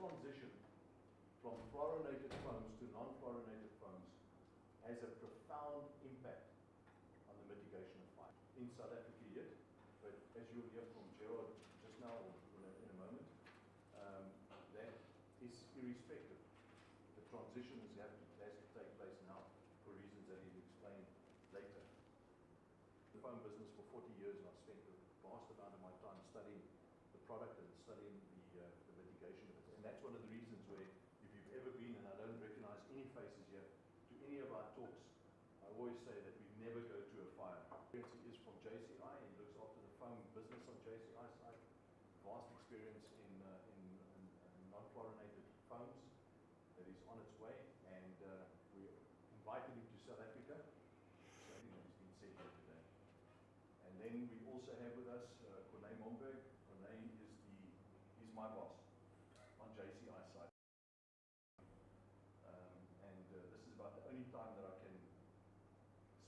transition from fluorinated foams to non-fluorinated foams has a profound impact on the mitigation of fire. In South Africa yet, but as you'll hear from Gerard just now or in a moment, that is irrespective. The transition has to take place now for reasons that he'll explain later. The foam business for 40 years, and I've spent a vast amount of my time studying the product and studying the mitigation of it. And that's one of the reasons where, if you've ever been, and I don't recognize any faces here, to any of our talks, I always say that we never go to a fire. He is from JCI and looks after the foam business on JCI side. Vast experience in non-fluorinated foams that is on its way, and we invited him to South Africa. So he's been sent here today. And then we also have with us Corné Momberg. Corné is my boss on JCI side. This is about the only time that I can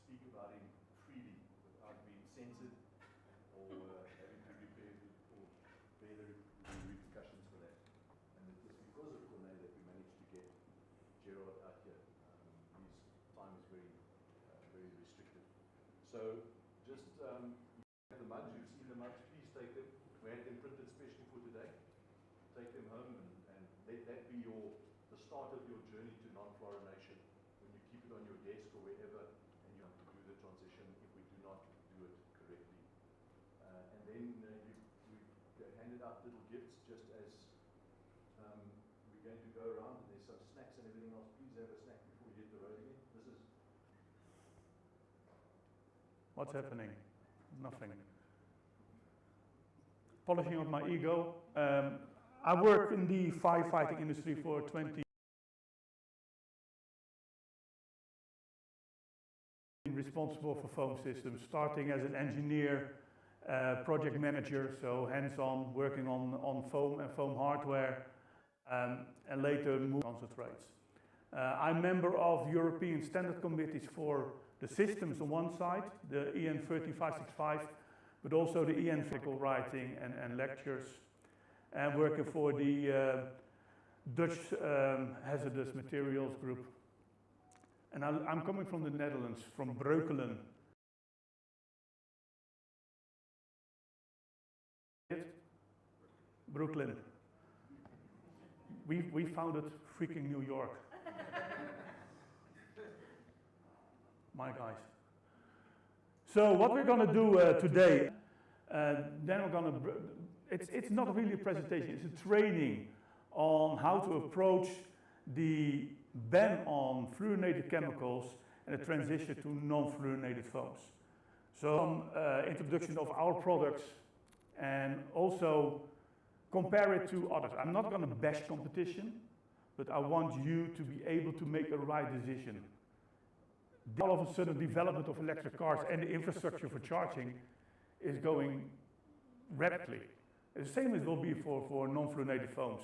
speak about him freely without being censored or having to bear the repercussions for that. And it was because of Corné that we managed to get Gerard out here. His time is very restricted. So just the mugs, you've seen the mugs, please take them. We had them printed specially for today. Take them home and let that be the start of your journey to non-fluorination. When you keep it on your desk or wherever, and you have to do the transition if we do not do it correctly. And then we've handed out little gifts just as we're going to go around, and there's some snacks and everything else. Please have a snack before we hit the road again. This is... What's happening? Nothing. Polishing up my ego. I work in the firefighting industry for 20 years. Responsible for foam systems, starting as an engineer, project manager, so hands-on, working on foam and foam hardware, and later moved on to trades. I'm a member of European standard committees for the systems on one side, the EN 13565, but also the EN technical writing and lectures, and working for the Dutch hazardous materials group. And I'm coming from the Netherlands, from Breukelen. Brooklyn. We founded freaking New York. My guys. So what we're going to do today, then we're going to, it's not really a presentation, it's a training on how to approach the ban on fluorinated chemicals and the transition to non-fluorinated foams. So introduction of our products and also compare it to others. I'm not going to bash competition, but I want you to be able to make a right decision. All of a sudden, development of electric cars and the infrastructure for charging is going rapidly. The same as will be for non-fluorinated foams.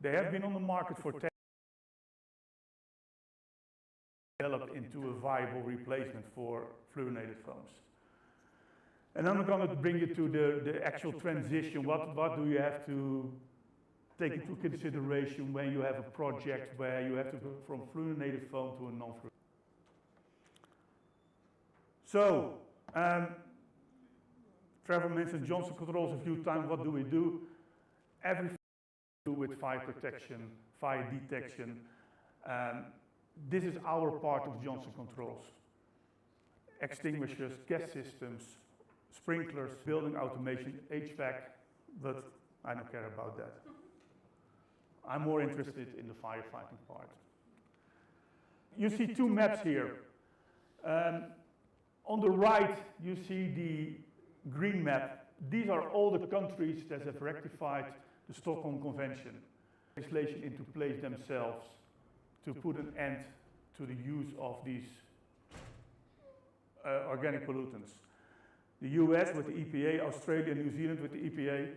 They have been on the market for 10 years, developed into a viable replacement for fluorinated foams. And then I'm going to bring you to the actual transition. What do you have to take into consideration when you have a project where you have to go from fluorinated foam to a non-fluorinated? So, Trevor mentioned Johnson Controls a few times. What do we do? Everything to do with fire protection, fire detection. This is our part of Johnson Controls. Extinguishers, gas systems, sprinklers, building automation, HVAC, but I don't care about that. I'm more interested in the firefighting part. You see two maps here. On the right, you see the green map. These are all the countries that have ratified the Stockholm Convention. Legislation into place themselves to put an end to the use of these organic pollutants. The US with the EPA, Australia, New Zealand with the EPA.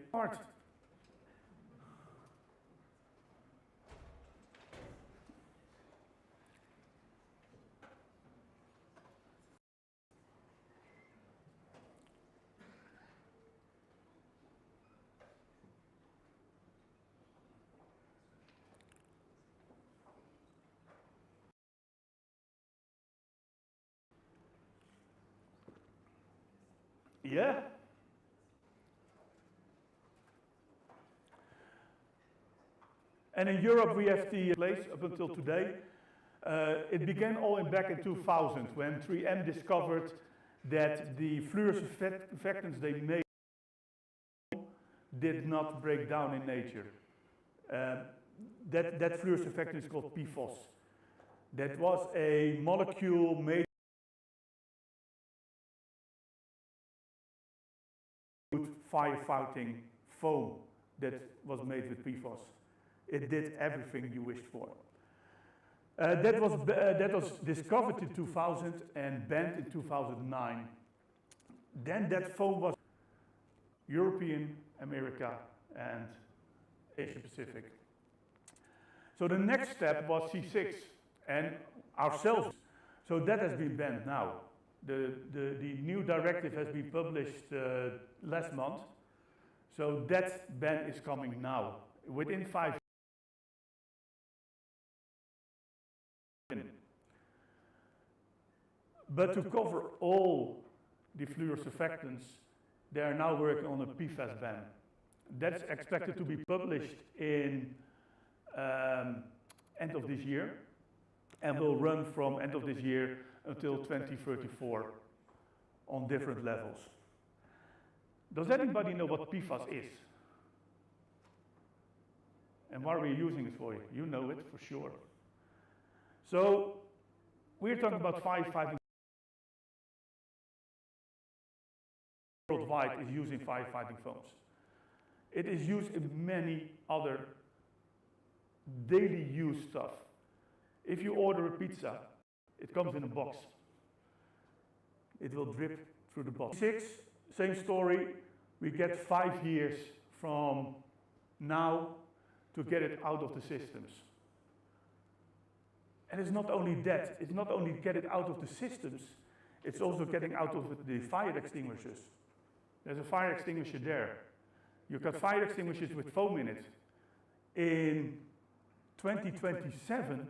Yeah? And in Europe we have the place up until today. It began all back in 2000 when 3M discovered that the fluorosurfactants they made did not break down in nature. That fluorosurfactant is called PFOS. That was a molecule made firefighting foam that was made with PFOS. It did everything you wished for. That was discovered in 2000 and banned in 2009. Then that foam was European, America, and Asia Pacific. So the next step was C6 and ourselves. So that has been banned now. The new directive has been published last month. So that ban is coming now. Within 5 years. But to cover all the fluorosurfactants, they are now working on a PFAS ban. That's expected to be published in end of this year and will run from end of this year until 2034 on different levels. Does anybody know what PFAS is? And what are we using it for? You know it for sure. So we're talking about firefighting. Worldwide is using firefighting foams. It is used in many other daily use stuff. If you order a pizza, it comes in a box. It will drip through the box. 6, same story. We get 5 years from now to get it out of the systems. And it's not only that, it's not only get it out of the systems, it's also getting out of the fire extinguishers. There's a fire extinguisher there. You've got fire extinguishers with foam in it. In 2027,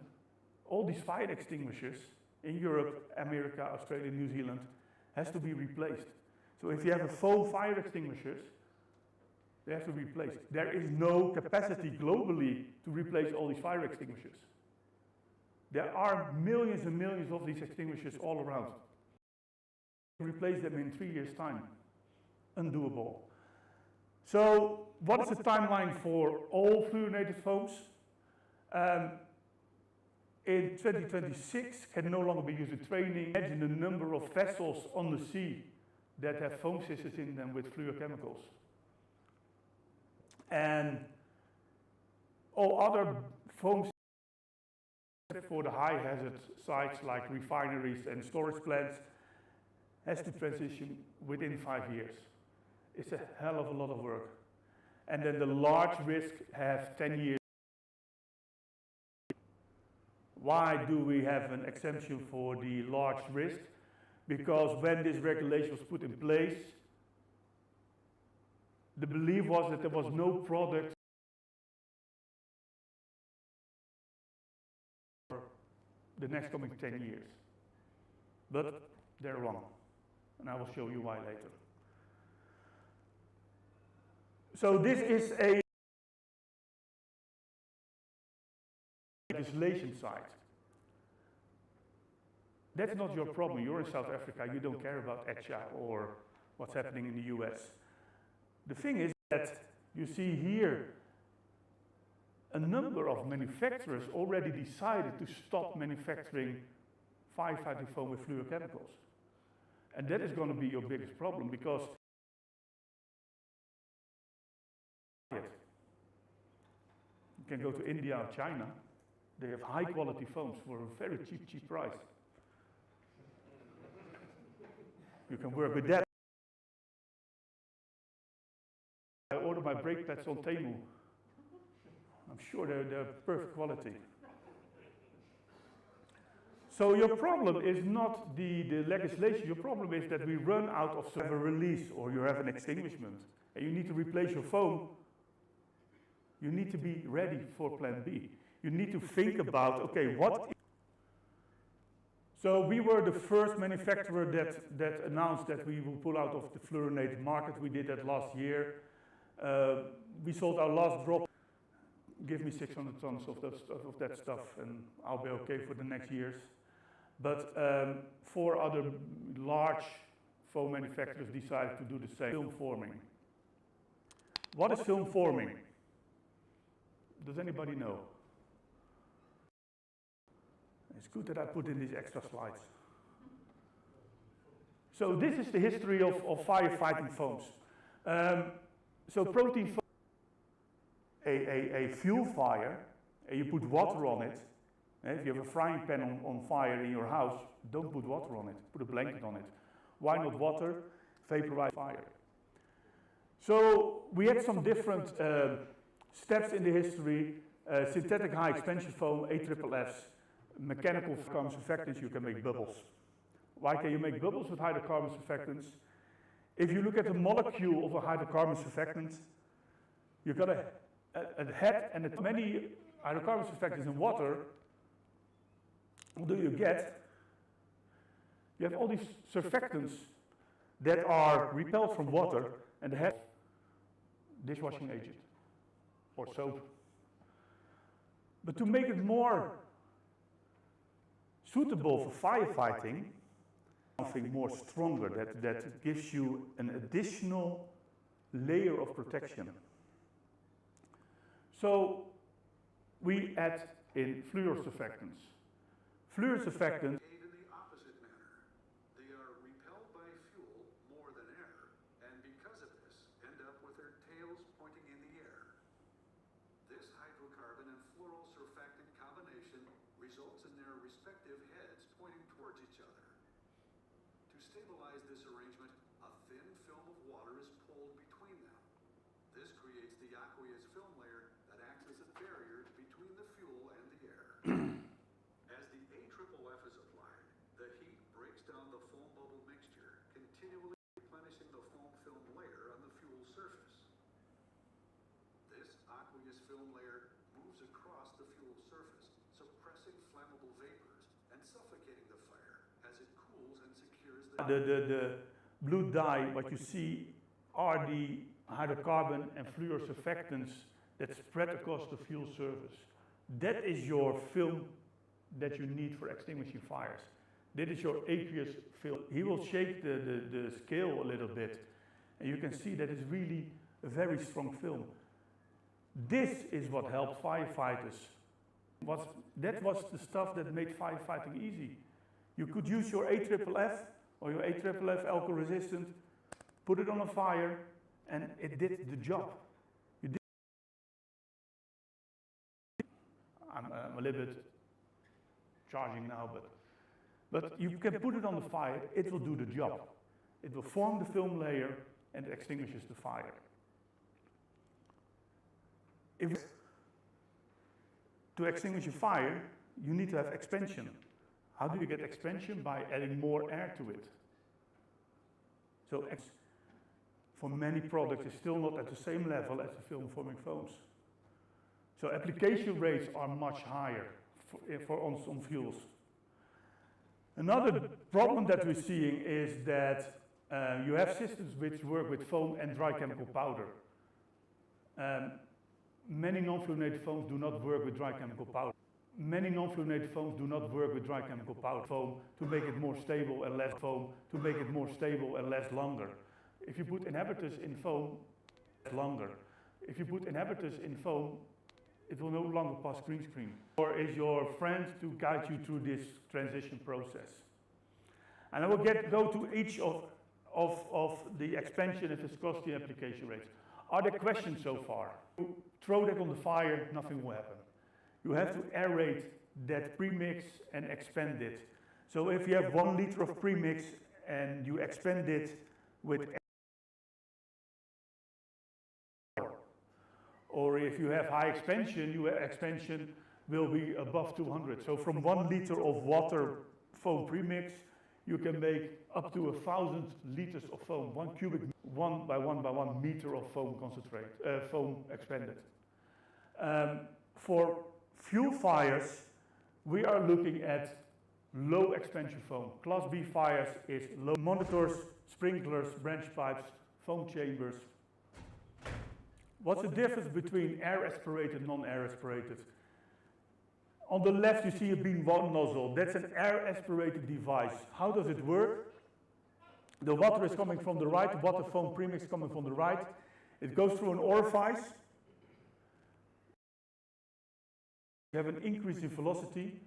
all these fire extinguishers in Europe, America, Australia, New Zealand has to be replaced. So if you have a foam fire extinguishers, they have to be replaced. There is no capacity globally to replace all these fire extinguishers. There are millions and millions of these extinguishers all around. Replace them in 3 years' time. Undoable. So what is the timeline for all fluorinated foams? In 2026 can no longer be used in training. Imagine the number of vessels on the sea that have foam systems in them with fluorochemicals. And all other foams for the high hazard sites like refineries and storage plants has to transition within 5 years. It's a hell of a lot of work. And then the large risk have 10 years. Why do we have an exemption for the large risk? Because when this regulation was put in place, the belief was that there was no product for the next coming 10 years. But they're wrong. And I will show you why later. So this is a legislation side. That's not your problem. You're in South Africa. You don't care about ECHA or what's happening in the US. The thing is that you see here a number of manufacturers already decided to stop manufacturing firefighting foam with fluorochemicals. And that is going to be your biggest problem because you can go to India or China. They have high quality foams for a very cheap price. You can work with that. I order my brake pads on Temu. I'm sure they're perfect quality. So your problem is not the legislation. Your problem is that we run out of a release or you have an extinguishment and you need to replace your foam. You need to be ready for plan B. You need to think about, okay, what? So we were the first manufacturer that announced that we will pull out of the fluorinated market. We did that last year. We sold our last drop. Give me 600 tons of that stuff and I'll be okay for the next years. But 4 other large foam manufacturers decided to do the same. Film forming. What is film forming? Does anybody know? It's good that I put in these extra slides. So this is the history of firefighting foams. So protein foam, a fuel fire, and you put water on it. If you have a frying pan on fire in your house, don't put water on it, put a blanket on it. Why not water? Vaporize fire. So we had some different steps in the history, synthetic high expansion foam, AFFFs, mechanical carbon surfactants, you can make bubbles. Why can you make bubbles with hydrocarbon surfactants? If you look at the molecule of a hydrocarbon surfactant, you've got a head and many hydrocarbon surfactants in water. What do you get? You have all these surfactants that are repelled from water and the head dishwashing agent or soap. But to make it more suitable for firefighting, something more stronger that gives you an additional layer of protection. So we add in fluor surfactants. Fluor surfactants behave in the opposite manner. They are repelled by fuel more than air, and because of this, end up with their tails pointing in the air. This hydrocarbon and fluoral surfactant combination results in their respective heads pointing towards each other. To stabilize this arrangement, a thin film of water is pulled between them. This creates the aqueous film layer that acts as a barrier between the fuel and the air. As the AFFF is applied, the heat breaks down the foam bubble mixture, continually replenishing the foam film layer on the fuel surface. This aqueous film layer moves across the fuel surface, suppressing flammable vapors and suffocating the fire as it cools and secures the blue dye, what you see are the hydrocarbon and fluor surfactants that spread across the fuel surface. That is your film that you need for extinguishing fires. That is your aqueous film. He will shake the scale a little bit, and you can see that it's really a very strong film. This is what helped firefighters. That was the stuff that made firefighting easy. You could use your AFFF or your AFFF alcohol resistant, put it on a fire, and it did the job. I'm a little bit charging now, but you can put it on the fire, it will do the job. It will form the film layer and it extinguishes the fire. To extinguish a fire, you need to have expansion. How do you get expansion? By adding more air to it. So for many products, it's still not at the same level as the film forming foams. So application rates are much higher on fuels. Another problem that we're seeing is that you have systems which work with foam and dry chemical powder. Many non-fluorinated foams do not work with dry chemical powder. Many non-fluorinated foams do not work with dry chemical powder foam to make it more stable and less foam, to make it more stable and last longer. If you put inhibitors in foam, it's longer. If you put inhibitors in foam, it will no longer pass green screen. Or is your friend to guide you through this transition process. And I will go to each of the expansion and viscosity application rates. Are there questions so far? You throw that on the fire, nothing will happen. You have to aerate that premix and expand it. So if you have 1 liter of premix and you expand it with air, or if you have high expansion, your expansion will be above 200. So from 1 liter of water foam premix, you can make up to 1,000 liters of foam, 1 cubic, 1 by 1 meter of foam concentrate, foam expanded. For fuel fires, we are looking at low expansion foam. Class B fires is low monitors, sprinklers, branch pipes, foam chambers. What's the difference between air aspirated and non-air aspirated? On the left you see a beam one nozzle. That's an air aspirated device. How does it work? The water is coming from the right, water foam premix coming from the right. It goes through an orifice. You have an increase in velocity,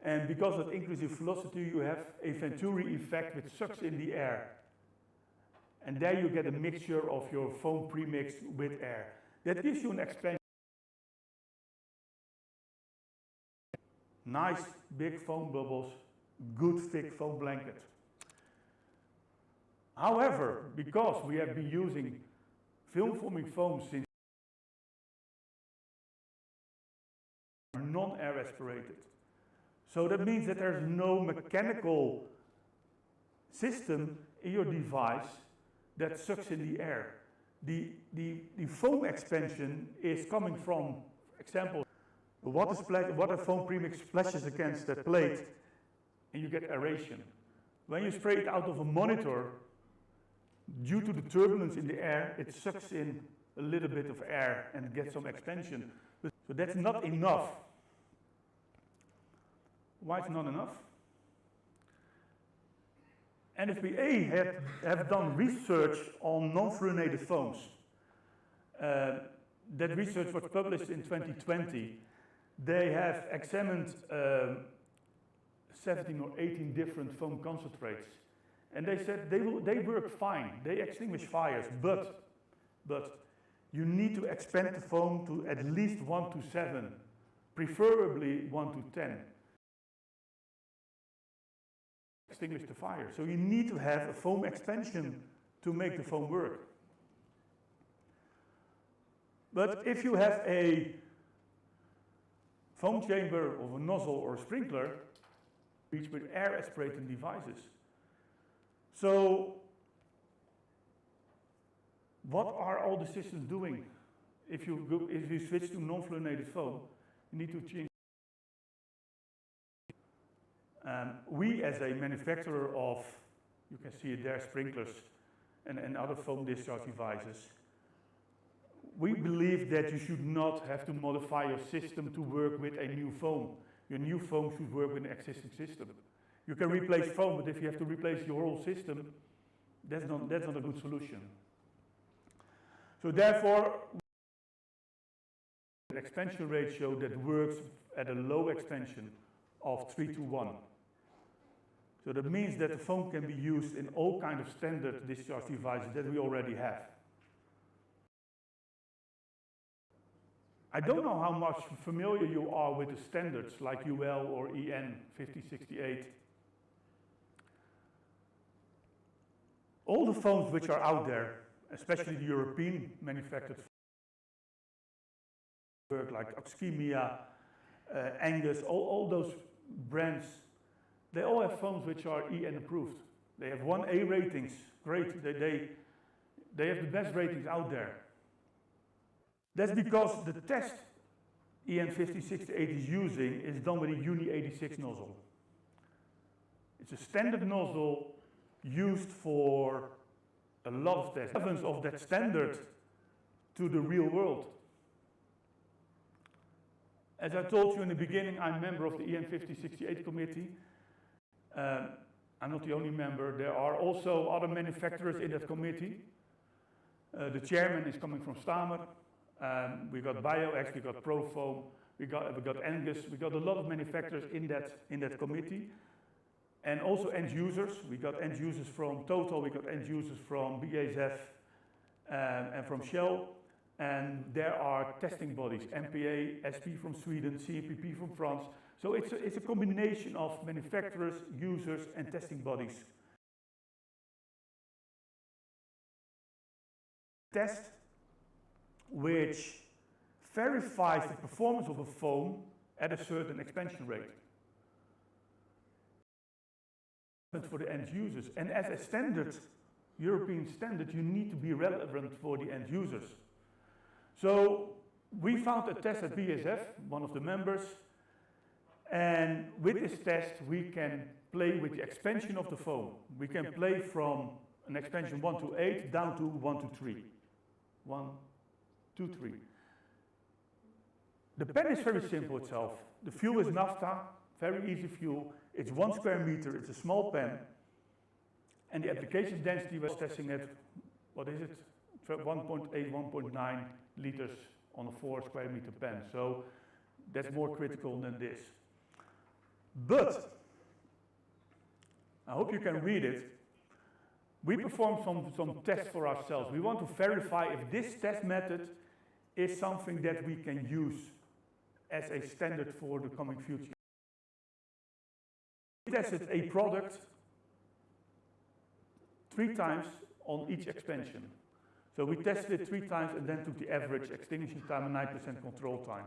and because of increase in velocity you have a Venturi effect which sucks in the air. And there you get a mixture of your foam premix with air. That gives you an expansion. Nice big foam bubbles, good thick foam blanket. However, because we have been using film forming foam since non-air aspirated. So that means that there's no mechanical system in your device that sucks in the air. The foam expansion is coming from, for example, the water foam premix splashes against that plate and you get aeration. When you spray it out of a monitor, due to the turbulence in the air, it sucks in a little bit of air and gets some expansion. So that's not enough. Why it's not enough? NFPA have done research on non-fluorinated foams. That research was published in 2020. They have examined 17 or 18 different foam concentrates. And they said they work fine, they extinguish fires, but you need to expand the foam to at least 1 to 7, preferably 1 to 10. Extinguish the fire. So you need to have a foam expansion to make the foam work. But if you have a foam chamber of a nozzle or a sprinkler, reach with air aspirating devices. So, what are all the systems doing? If you switch to non-fluorinated foam, you need to change. We, as a manufacturer of, you can see it there, sprinklers and other foam discharge devices, we believe that you should not have to modify your system to work with a new foam. Your new foam should work with an existing system. You can replace foam, but if you have to replace your whole system, that's not a good solution. So therefore, the expansion ratio that works at a low expansion of 3 to 1. So that means that the foam can be used in all kinds of standard discharge devices that we already have. I don't know how much familiar you are with the standards like UL or EN 5068. All the foams which are out there, especially the European manufactured foams, like Oxchemia, Angus, all those brands, they all have foams which are EN approved. They have 1A ratings, great, they have the best ratings out there. That's because the test EN 5068 is using is done with a Uni 86 nozzle. It's a standard nozzle used for a lot of tests. The relevance of that standard to the real world. As I told you in the beginning, I'm a member of the EN 5068 committee. I'm not the only member. There are also other manufacturers in that committee. The chairman is coming from Stamer. We got BioX, we got Profoam, we got Angus, we got a lot of manufacturers in that committee. And also end users. We got end users from Total, we got end users from BASF and from Shell. And there are testing bodies, MPA, SP from Sweden, CMPP from France. So it's a combination of manufacturers, users, and testing bodies. Test which verifies the performance of a foam at a certain expansion rate. But for the end users, and as a standard, European standard, you need to be relevant for the end users. So we found a test at BASF, one of the members, And with this test, we can play with the expansion of the foam. We can play from an expansion 1 to 8 down to 1 to 3. 1, 2, 3. The pen is very simple itself. The fuel is naphtha, very easy fuel. It's 1 square meter, it's a small pen. And the application density was testing at, what is it? 1.8, 1.9 liters on a 4 square meter pen. So that's more critical than this. But, I hope you can read it. We performed some tests for ourselves. We want to verify if this test method is something that we can use as a standard for the coming future. We tested a product 3 times on each expansion. So we tested it 3 times and then took the average extinguishing time and 9% control time.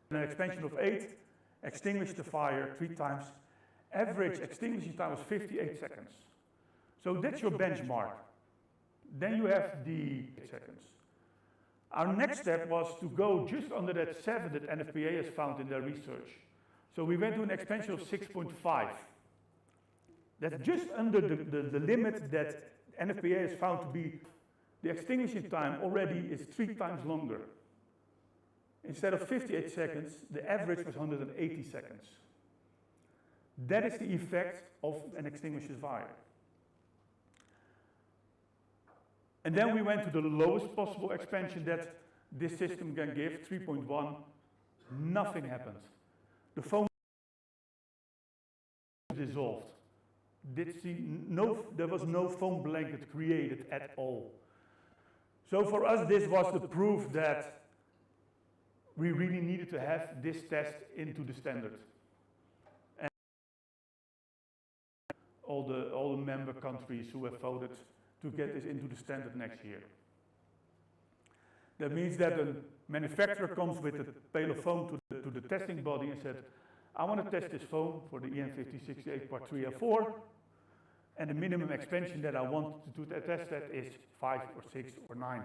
An expansion of 8, extinguished the fire 3 times. Average extinguishing time was 58 seconds. So that's your benchmark. Then you have the 8 seconds. Our next step was to go just under that 7 that NFPA has found in their research. So we went to an expansion of 6.5. That's just under the limit that NFPA has found to be. The extinguishing time already is 3 times longer. Instead of 58 seconds, the average was 180 seconds. That is the effect of an extinguished fire. And then we went to the lowest possible expansion that this system can give, 3.1. Nothing happened. The foam dissolved. There was no foam blanket created at all. So for us, this was the proof that we really needed to have this test into the standard. And all the member countries who have voted to get this into the standard next year. That means that a manufacturer comes with a pail of foam to the testing body and said, I want to test this foam for the EN5068 part 3 and 4, and the minimum expansion that I want to test that is 5 or 6 or 9.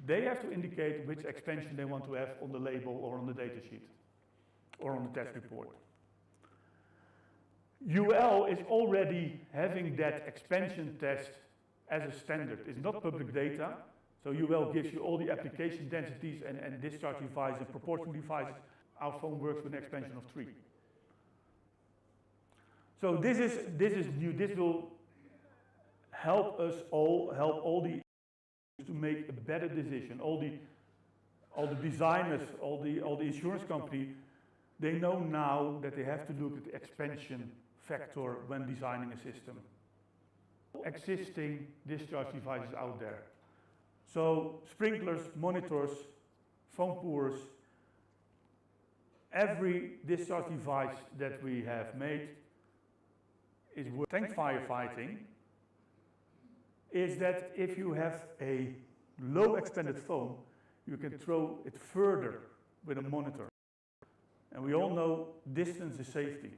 They have to indicate which expansion they want to have on the label or on the data sheet or on the test report. UL is already having that expansion test as a standard. It's not public data, so UL gives you all the application densities and discharge devices and proportional devices. Our foam works with an expansion of 3. So this is new. This will help us all, help all the to make a better decision. All the designers, all the insurance company, they know now that they have to look at the expansion factor when designing a system. Existing discharge devices out there. So sprinklers, monitors, foam pourers, every discharge device that we have made is with tank firefighting, is that if you have a low expanded foam, you can throw it further with a monitor. And we all know distance is safety.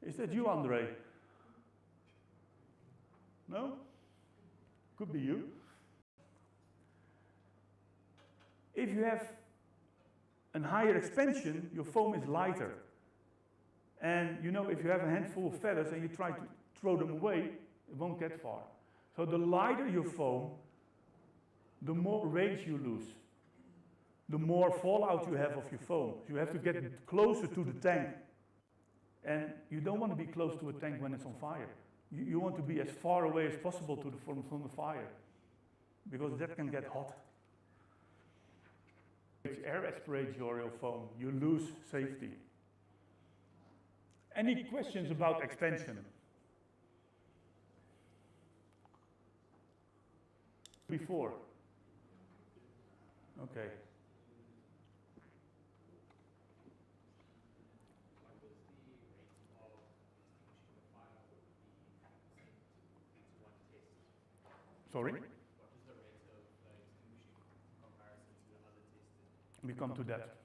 Is that you, Andre? No? Could be you. If you have a higher expansion, your foam is lighter. And you know, if you have a handful of feathers and you try to throw them away, it won't get far. So the lighter your foam, the more range you lose. The more fallout you have of your foam. You have to get closer to the tank. And you don't want to be close to a tank when it's on fire. You want to be as far away as possible from the fire, because that can get hot. If air aspirates your foam, you lose safety. Any questions about expansion? Before? Okay. Sorry? What is the rate of extinguishing in comparison to the other tested? We come to that.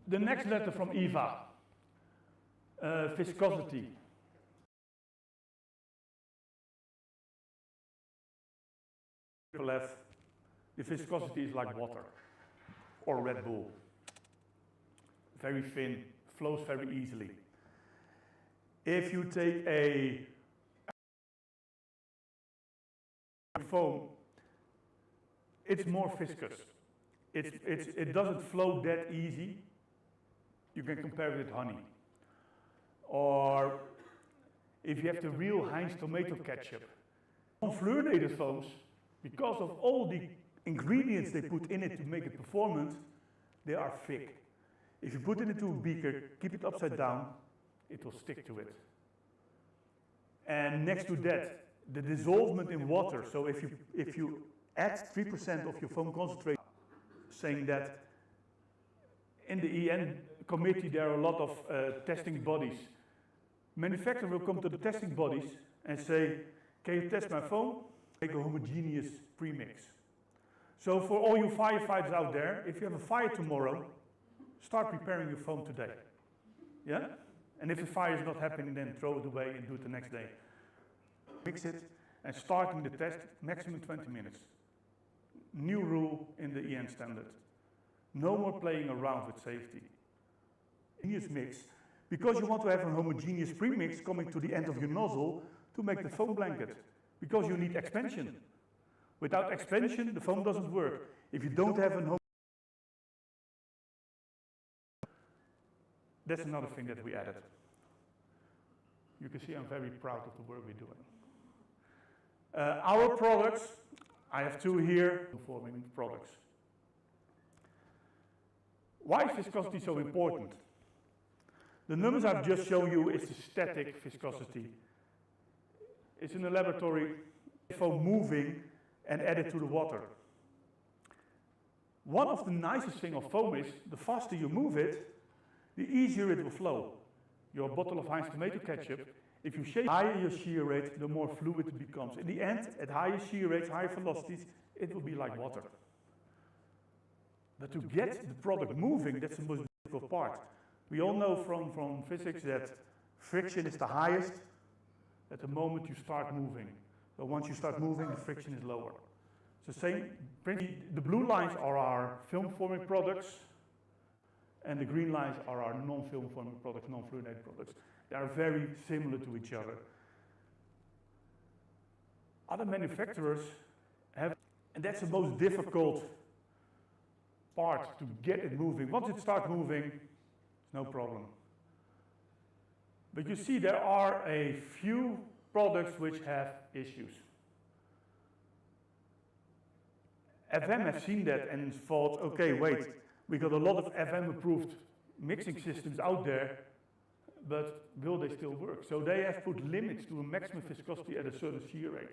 The next letter from Eva, viscosity. F. the viscosity is like water or Red Bull. Very thin, flows very easily. If you take a foam, it's more viscous. It doesn't flow that easy. You can compare it with honey. Or if you have the real Heinz tomato ketchup. Non-fluorinated foams, because of all the ingredients they put in it to make it performant, they are thick. If you put it into a beaker, keep it upside down, it will stick to it. And next to that, the dissolvement in water. So if you add 3% of your foam concentrate, saying that in the EN committee there are a lot of testing bodies. Manufacturer will come to the testing bodies and say, can you test my foam? Make a homogeneous premix. So for all you firefighters out there, if you have a fire tomorrow, start preparing your foam today. Yeah? And if the fire is not happening, then throw it away and do it the next day. Mix it and starting the test, maximum 20 minutes. New rule in the EN standard. No more playing around with safety. Homogeneous mix, because you want to have a homogeneous premix coming to the end of your nozzle to make the foam blanket, because you need expansion. Without expansion, the foam doesn't work. If you don't have a that's another thing that we added. You can see I'm very proud of the work we're doing. Our products, I have two here, forming products. Why is viscosity so important? The numbers I've just shown you is the static viscosity. It's in the laboratory, foam moving and added to the water. One of the nicest things of foam is, the faster you move it, the easier it will flow. Your bottle of Heinz tomato ketchup, if you shake higher your shear rate, the more fluid it becomes. In the end, at higher shear rates, higher velocities, it will be like water. But to get the product moving, that's the most difficult part. We all know from physics that friction is the highest at the moment you start moving. So once you start moving, the friction is lower. So the blue lines are our film forming products, and the green lines are our non-film forming products, non-fluorinated products. They are very similar to each other. Other manufacturers have, and that's the most difficult part, to get it moving. Once it starts moving, it's no problem. But you see, there are a few products which have issues. FM have seen that and thought, okay, wait, we got a lot of FM approved mixing systems out there, but will they still work? So they have put limits to a maximum viscosity at a certain shear rate,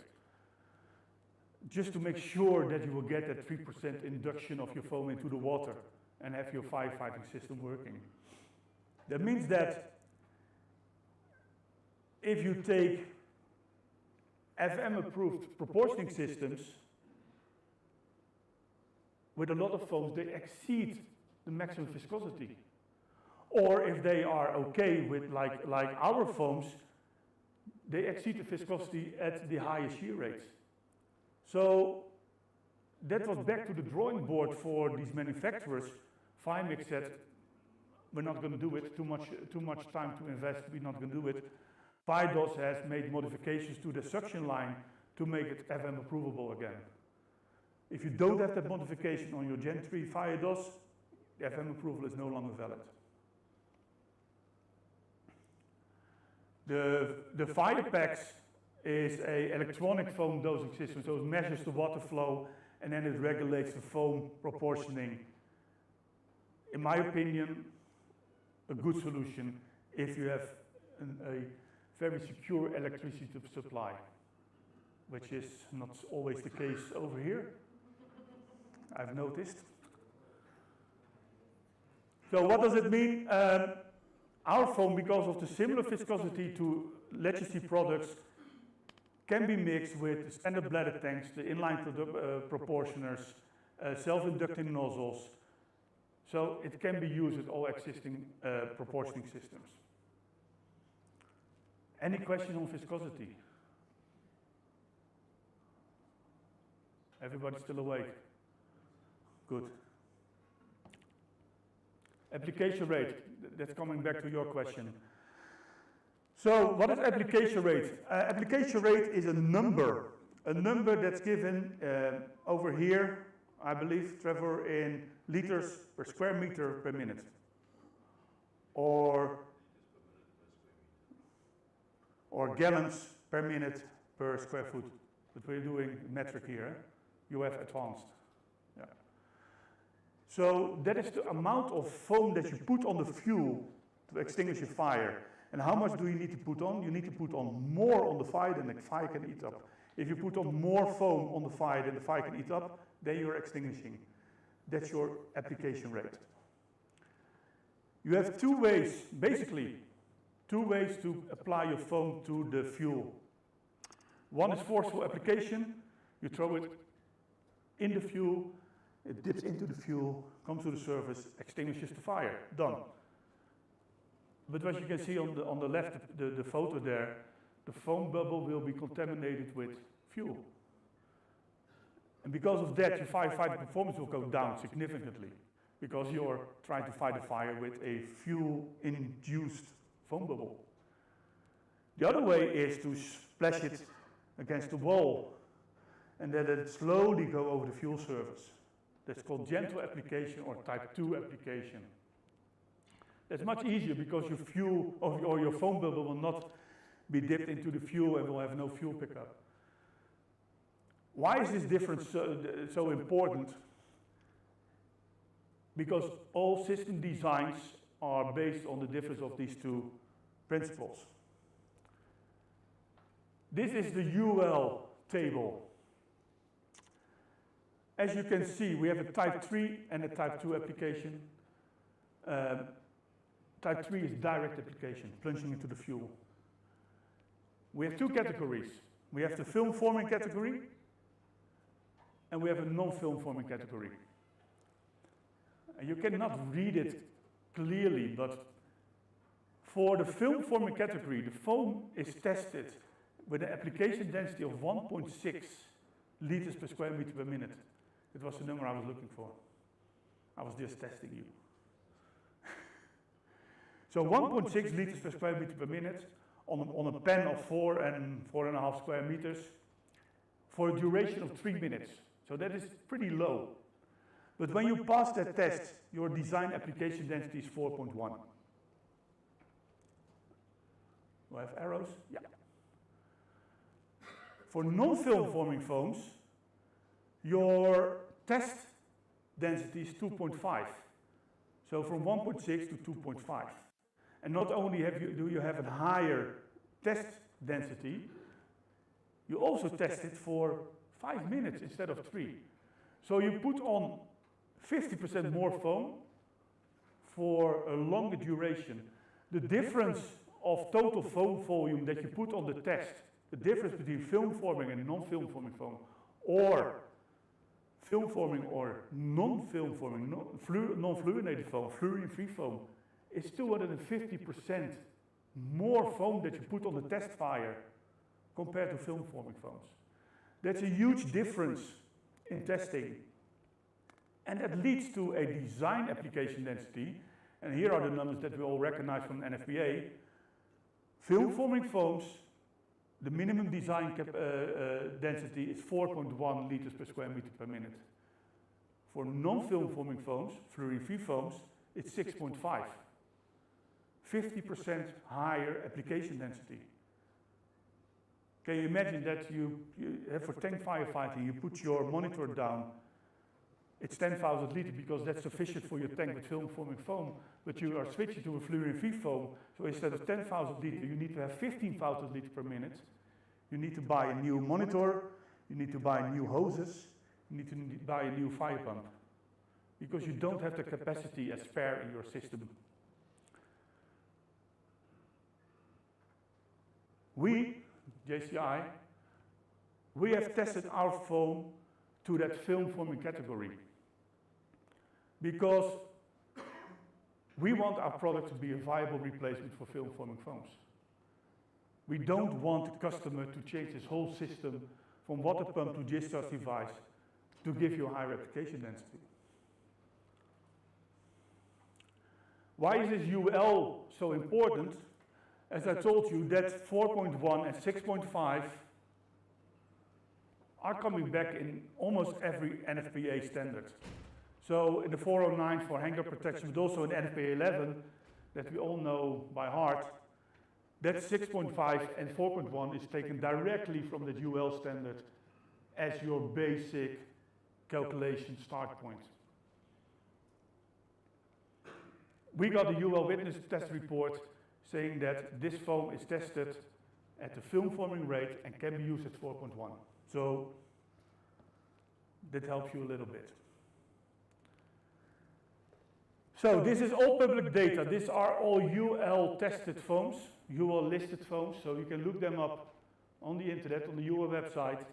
just to make sure that you will get that 3% induction of your foam into the water and have your firefighting system working. That means that if you take FM approved proportioning systems with a lot of foams, they exceed the maximum viscosity. Or if they are okay with like our foams, they exceed the viscosity at the highest shear rates. So that was back to the drawing board for these manufacturers. Firemix said, we're not going to do it, too much time to invest, we're not going to do it. FIDOS has made modifications to the suction line to make it FM approvable again. If you don't have that modification on your Gen 3 FIDOS, the FM approval is no longer valid. The FirePax is an electronic foam dosing system, so it measures the water flow and then it regulates the foam proportioning. In my opinion, a good solution if you have a very secure electricity supply, which is not always the case over here, I've noticed. So what does it mean? Our foam, because of the similar viscosity to legacy products, can be mixed with standard bladder tanks, the inline proportioners, self-inducting nozzles. So it can be used with all existing proportioning systems. Any question on viscosity? Everybody still awake? Good. Application rate, that's coming back to your question. So what is application rate? Application rate is a number that's given over here, I believe, Trevor, in liters per square meter per minute. Or gallons per minute per square foot. But we're doing metric here. You have advanced. Yeah. So that is the amount of foam that you put on the fuel to extinguish a fire. And how much do you need to put on? You need to put on more on the fire than the fire can eat up. If you put on more foam on the fire than the fire can eat up, then you're extinguishing. That's your application rate. You have two ways, basically, two ways to apply your foam to the fuel. One is forceful application. You throw it in the fuel, it dips into the fuel, comes to the surface, extinguishes the fire. Done. But as you can see on the left, the photo there, the foam bubble will be contaminated with fuel. And because of that, your firefighting performance will go down significantly, because you're trying to fight a fire with a fuel-induced foam bubble. The other way is to splash it against the wall, and then it slowly go over the fuel surface. That's called gentle application or type 2 application. That's much easier because your fuel or your foam bubble will not be dipped into the fuel and will have no fuel pickup. Why is this difference so important? Because all system designs are based on the difference of these two principles. This is the UL table. As you can see, we have a type 3 and a type 2 application. Type 3 is direct application, plunging into the fuel. We have two categories. We have the film forming category, and we have a non-film forming category. And you cannot read it clearly, but for the film forming category, the foam is tested with an application density of 1.6 liters per square meter per minute. It was the number I was looking for. I was just testing you. So 1.6 liters per square meter per minute on a pen of 4 and 4.5 square meters for a duration of 3 minutes. So that is pretty low. But when you pass that test, your design application density is 4.1. Do I have arrows? Yeah. For non-film forming foams, your test density is 2.5. So from 1.6 to 2.5. And not only do you have a higher test density, you also test it for 5 minutes instead of 3. So you put on 50% more foam for a longer duration. The difference of total foam volume that you put on the test, the difference between film forming and non-film forming foam, or film forming or non-film forming, non-fluorinated foam, fluorine-free foam, is 250% more foam that you put on the test fire compared to film forming foams. That's a huge difference in testing. And that leads to a design application density, and here are the numbers that we all recognize from NFPA. Film forming foams, the minimum design density is 4.1 liters per square meter per minute. For non-film forming foams, fluorine-free foams, it's 6.5. 50% higher application density. Can you imagine that you have for tank firefighting, you put your monitor down, it's 10,000 liters because that's sufficient for your tank with film forming foam, but you are switching to a fluorine-free foam, so instead of 10,000 liters, you need to have 15,000 liters per minute. You need to buy a new monitor, you need to buy new hoses, you need to buy a new fire pump, because you don't have the capacity as spare in your system. We, JCI, we have tested our foam to that film forming category because we want our product to be a viable replacement for film forming foams. We don't want the customer to change his whole system from water pump to discharge device to give you a higher application density. Why is this UL so important? As I told you, that 4.1 and 6.5 are coming back in almost every NFPA standard. So in the 409 for hanger protection, but also in NFPA 11, that we all know by heart, that 6.5 and 4.1 is taken directly from the UL standard as your basic calculation start point. We got a UL witness test report saying that this foam is tested at the film forming rate and can be used at 4.1. So that helps you a little bit. So this is all public data. These are all UL tested foams, UL listed foams, so you can look them up on the internet, on the UL website.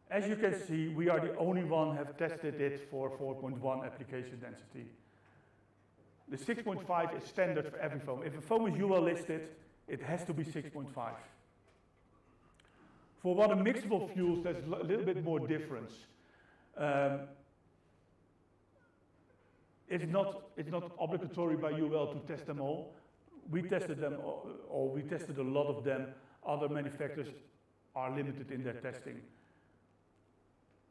As you can see, we are the only one have tested it for 4.1 application density. The 6.5 is standard for every foam. If a foam is UL listed, it has to be 6.5. For water mixable fuels, there's a little bit more difference. It's not obligatory by UL to test them all. We tested them, or we tested a lot of them. Other manufacturers are limited in their testing.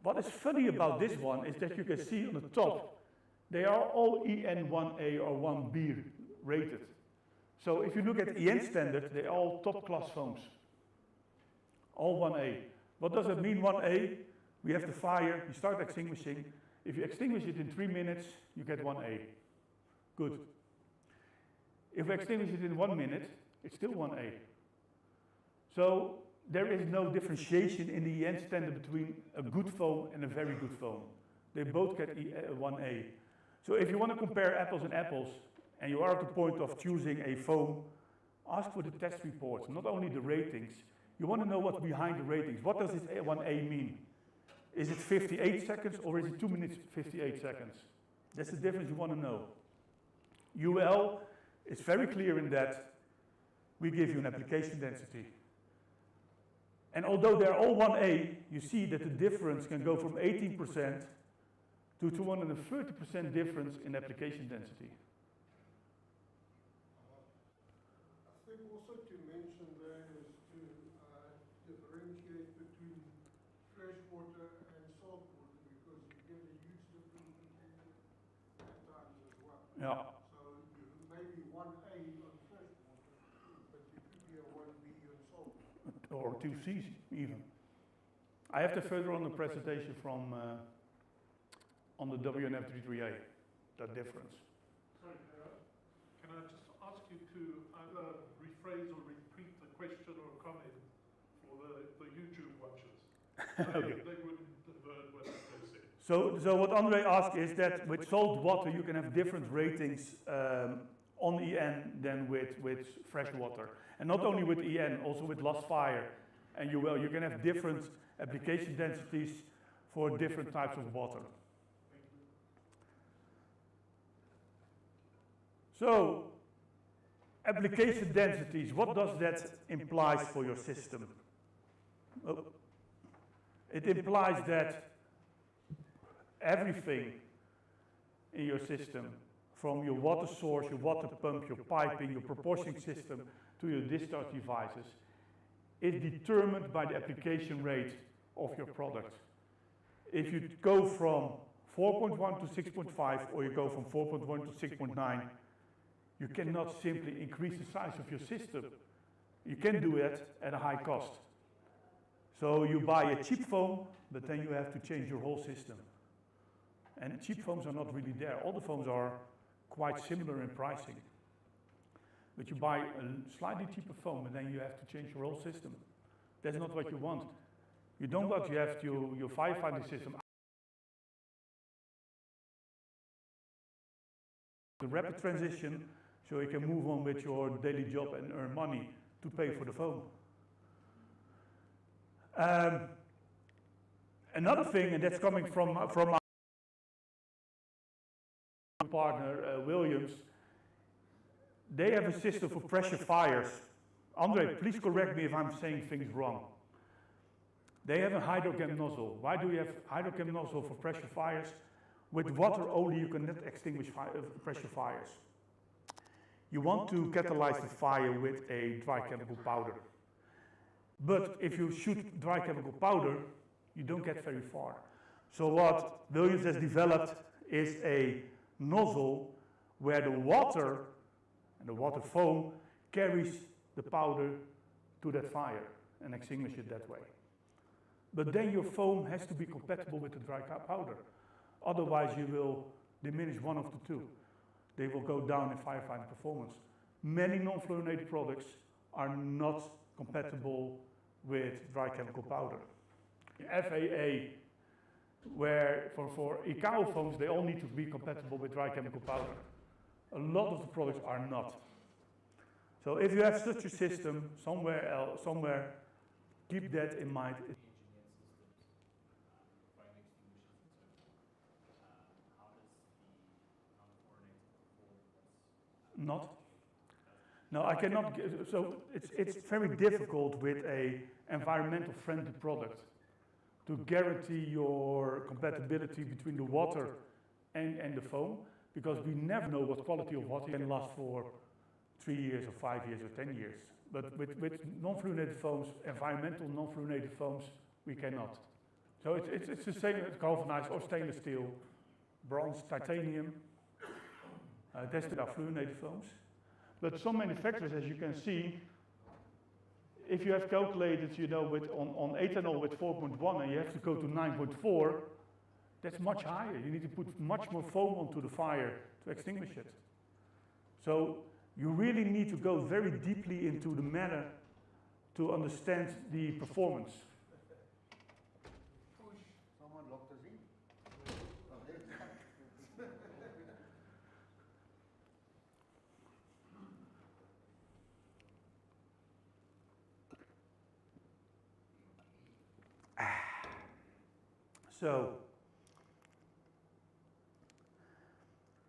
What is funny about this one is that you can see on the top, they are all EN 1A or 1B rated. So if you look at EN standard, they're all top class foams. All 1A. What does it mean 1A? We have the fire, you start extinguishing. If you extinguish it in 3 minutes, you get 1A. Good. If we extinguish it in 1 minute, it's still 1A. So there is no differentiation in the EN standard between a good foam and a very good foam. They both get 1A. So if you want to compare apples and apples, and you are at the point of choosing a foam, ask for the test reports, not only the ratings. You want to know what's behind the ratings. What does this 1A mean? Is it 58 seconds or is it 2 minutes 58 seconds? That's the difference you want to know. UL is very clear in that we give you an application density. And although they're all 1A, you see that the difference can go from 18% to 230% difference in application density. I think also to mention there is to differentiate between fresh water and salt water, because you get a huge difference between them at times as well. Yeah. So you may be 1A on fresh water, but you could be a 1B on salt water. Or 2Cs even. I have the further on the presentation from on the WNF33A, that difference. Sorry, can I just ask you to either rephrase or repeat the question or comment for the YouTube watchers? Okay. They wouldn't have heard what they said. So what Andre asked is that with salt water you can have different ratings on EN than with fresh water. And not only with EN, also with lost fire and UL. You can have different application densities for different types of water. So, application densities, what does that imply for your system? Well, it implies that everything in your system, from your water source, your water pump, your piping, your proportioning system, to your discharge devices, is determined by the application rate of your product. If you go from 4.1 to 6.5, or you go from 4.1 to 6.9, you cannot simply increase the size of your system. You can do it at a high cost. So you buy a cheap foam, but then you have to change your whole system. And cheap foams are not really there. All the foams are quite similar in pricing. But you buy a slightly cheaper foam, and then you have to change your whole system. That's not what you want. You don't want to have your firefighting system. The rapid transition, so you can move on with your daily job and earn money to pay for the foam. Another thing, and that's coming from our partner Williams, they have a system for pressure fires. Andre, please correct me if I'm saying things wrong. They have a hydrocam nozzle. Why do we have hydrocam nozzle for pressure fires? With water only you cannot extinguish pressure fires. You want to catalyze the fire with a dry chemical powder. But if you shoot dry chemical powder, you don't get very far. So what Williams has developed is a nozzle where the water and the water foam carries the powder to that fire and extinguish it that way. But then your foam has to be compatible with the dry powder. Otherwise you will diminish one of the two. They will go down in firefighting performance. Many non-fluorinated products are not compatible with dry chemical powder. FAA, where for ICAO foams, they all need to be compatible with dry chemical powder. A lot of the products are not. So if you have such a system somewhere else, keep that in mind. Not? No, I cannot. So it's very difficult with a environmental friendly product to guarantee your compatibility between the water and the foam, because we never know what quality of water can last for 3 years or 5 years or 10 years. But with non-fluorinated foams, environmental non-fluorinated foams, we cannot. So it's the same as galvanized or stainless steel, bronze, titanium. Tested our fluorinated foams. But some manufacturers, as you can see, if you have calculated, you know, on ethanol with 4.1 and you have to go to 9.4, that's much higher. You need to put much more foam onto the fire to extinguish it. So you really need to go very deeply into the matter to understand the performance. Someone locked us in. Oh, there it is.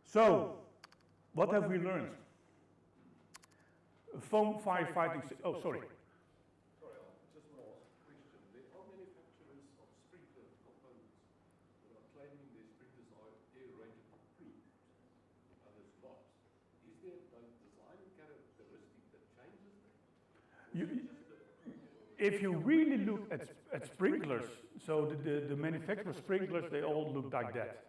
So, what have we learned? Foam firefighting. Oh, sorry. Sorry, I just want to ask a question. There are manufacturers of sprinkler components that are claiming their sprinklers are aerated approved, others not. Is there a design characteristic that changes that? If you really look at sprinklers, so the manufacturer sprinklers, they all look like that.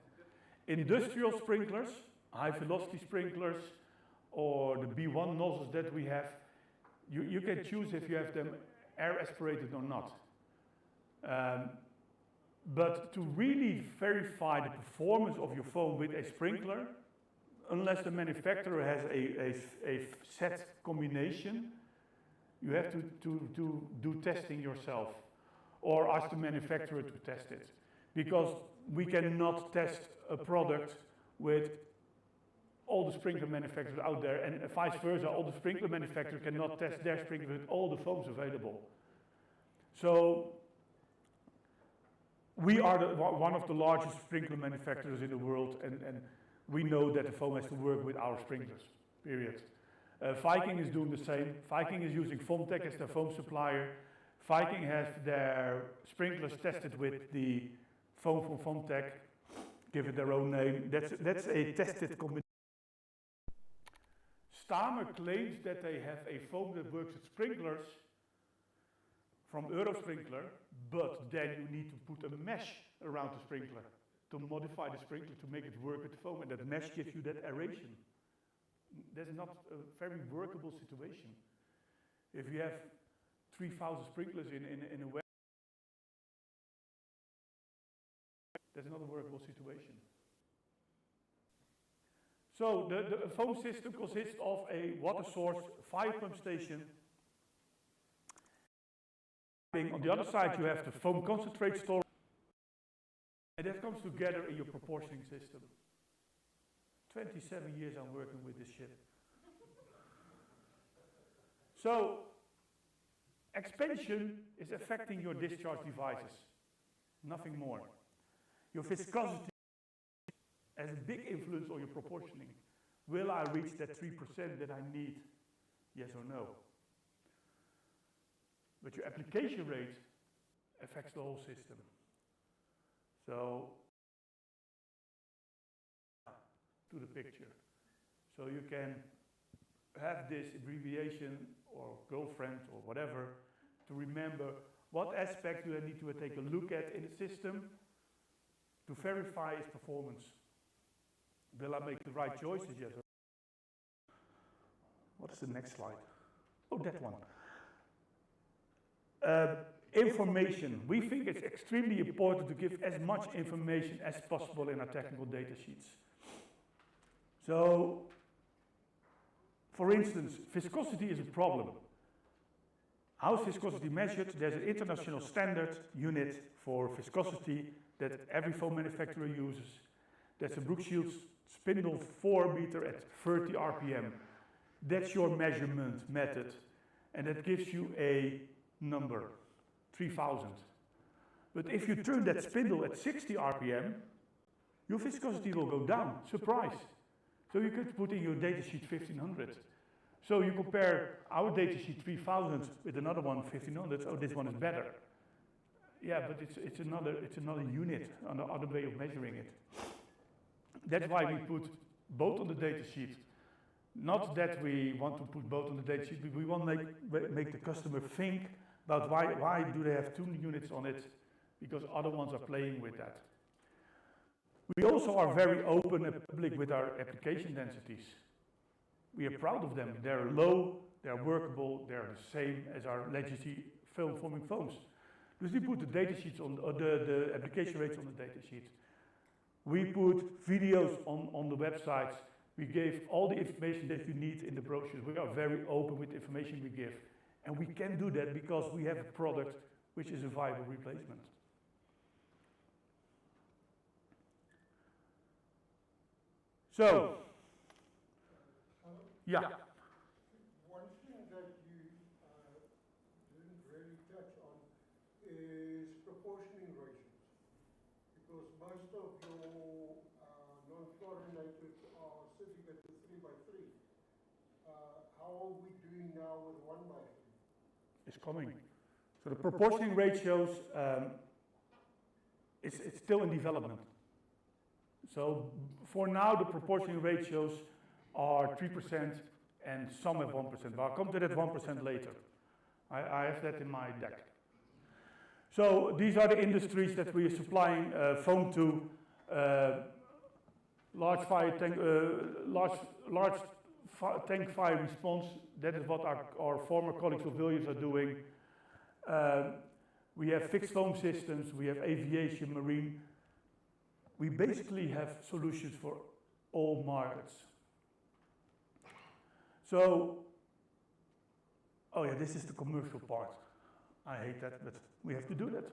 Industrial sprinklers, high velocity sprinklers, or the B1 nozzles that we have, you can choose if you have them air aspirated or not. But to really verify the performance of your foam with a sprinkler, unless the manufacturer has a set combination, you have to do testing yourself, or ask the manufacturer to test it. Because we cannot test a product with all the sprinkler manufacturers out there, and vice versa, all the sprinkler manufacturers cannot test their sprinkler with all the foams available. So we are one of the largest sprinkler manufacturers in the world, and we know that the foam has to work with our sprinklers, period. Viking is doing the same. Viking is using Foamtech as their foam supplier. Viking has their sprinklers tested with the foam from Foamtech, give it their own name. That's a tested combination. Stamer claims that they have a foam that works with sprinklers from Eurosprinkler, but then you need to put a mesh around the sprinkler to modify the sprinkler to make it work with the foam, and that mesh gives you that aeration. That's not a very workable situation. If you have 3,000 sprinklers in a way, that's not a workable situation. So the foam system consists of a water source, fire pump station. On the other side you have the foam concentrate storage, and that comes together in your proportioning system. 27 years I'm working with this shit. So, expansion is affecting your discharge devices, nothing more. Your viscosity has a big influence on your proportioning. Will I reach that 3% that I need? Yes or no? But your application rate affects the whole system. So to the picture. So you can have this abbreviation or girlfriend or whatever to remember what aspect do I need to take a look at in the system to verify its performance. Will I make the right choices? Yes. What is the next slide? Oh, that one. Information. We think it's extremely important to give as much information as possible in our technical data sheets. So, for instance, viscosity is a problem. How is viscosity measured? There's an international standard unit for viscosity that every foam manufacturer uses. That's a Brooks-Shields spindle 4 meter at 30 RPM. That's your measurement method. And that gives you a number, 3000. But if you turn that spindle at 60 RPM, your viscosity will go down. Surprise. So you could put in your datasheet 1500. So you compare our datasheet 3000 with another one 1500. Oh, this one is better. Yeah, but it's another unit, another way of measuring it. That's why we put both on the datasheet. Not that we want to put both on the datasheet, but we want to make the customer think about why do they have 2 units on it, because other ones are playing with that. We also are very open and public with our application densities. We are proud of them. They're low, they're workable, they're the same as our legacy film forming foams. Because we put the data sheets on, the application rates on the data sheet. We put videos on the websites. We gave all the information that you need in the brochures. We are very open with the information we give. And we can do that because we have a product which is a viable replacement. So, yeah. One thing that you didn't really touch on is proportioning ratios. Because most of your non-fluorinated are sitting at the 3x3. How are we doing now with 1x3? It's coming. So the proportioning ratios, it's still in development. So for now, the proportioning ratios are 3% and some have 1%, but I'll come to that 1% later. I have that in my deck. So these are the industries that we are supplying foam to. Large tank fire response, that is what our former colleagues of Williams are doing. We have fixed foam systems, we have aviation, marine. We basically have solutions for all markets. So, oh yeah, this is the commercial part. I hate that, but we have to do that.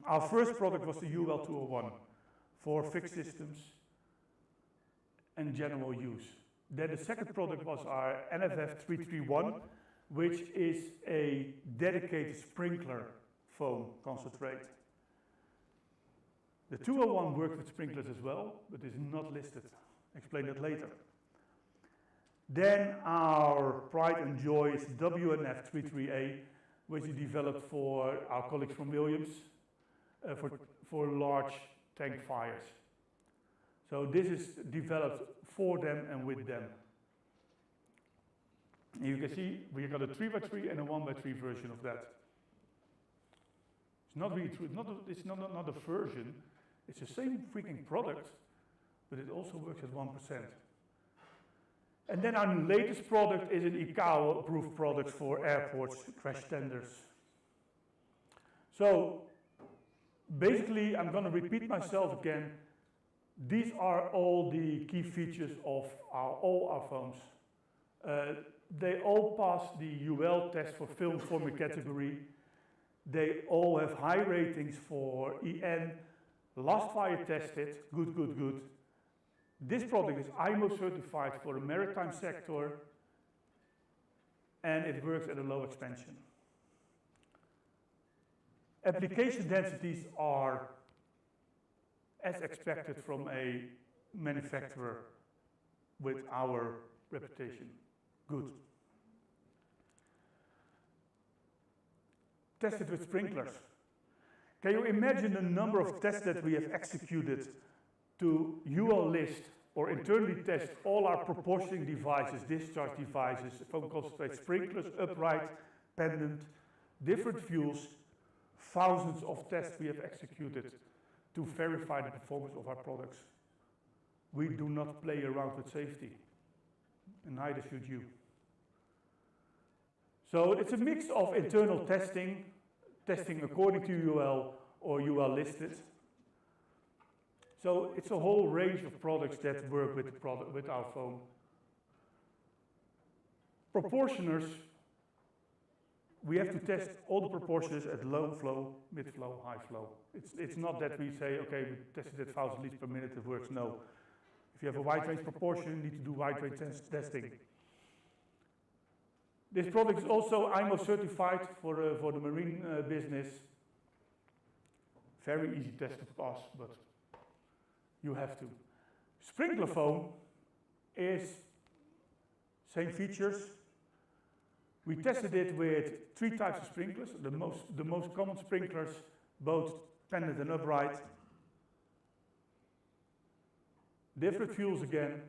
Our first product was the UL201 for fixed systems and general use. Then the second product was our NFF331, which is a dedicated sprinkler foam concentrate. The 201 works with sprinklers as well, but is not listed. Explain that later. Then our pride and joy is WNF33A, which we developed for our colleagues from Williams for large tank fires. So this is developed for them and with them. And you can see we got a 3x3 and a 1x3 version of that. It's not really true. It's not a version. It's the same freaking product, but it also works at 1%. And then our latest product is an ICAO-approved product for airports, crash tenders. So basically, I'm going to repeat myself again. These are all the key features of all our foams. They all pass the UL test for film forming category. They all have high ratings for EN. Last fire tested, good, good, good. This product is IMO certified for the maritime sector, and it works at a low expansion. Application densities are as expected from a manufacturer with our reputation. Good. Tested with sprinklers. Can you imagine the number of tests that we have executed to UL list or internally test all our proportioning devices, discharge devices, foam concentrate sprinklers, upright, pendant, different fuels. Thousands of tests we have executed to verify the performance of our products. We do not play around with safety, and neither should you. So it's a mix of internal testing, testing according to UL or UL listed. So it's a whole range of products that work with our foam. Proportioners, we have to test all the proportioners at low flow, mid flow, high flow. It's not that we say, okay, we tested at 1,000 liters per minute, it works. No. If you have a wide range proportion, you need to do wide range testing. This product is also IMO certified for the marine business. Very easy test to pass, but you have to. Sprinkler foam is same features. We tested it with 3 types of sprinklers, the most common sprinklers, both pendant and upright. Different fuels again,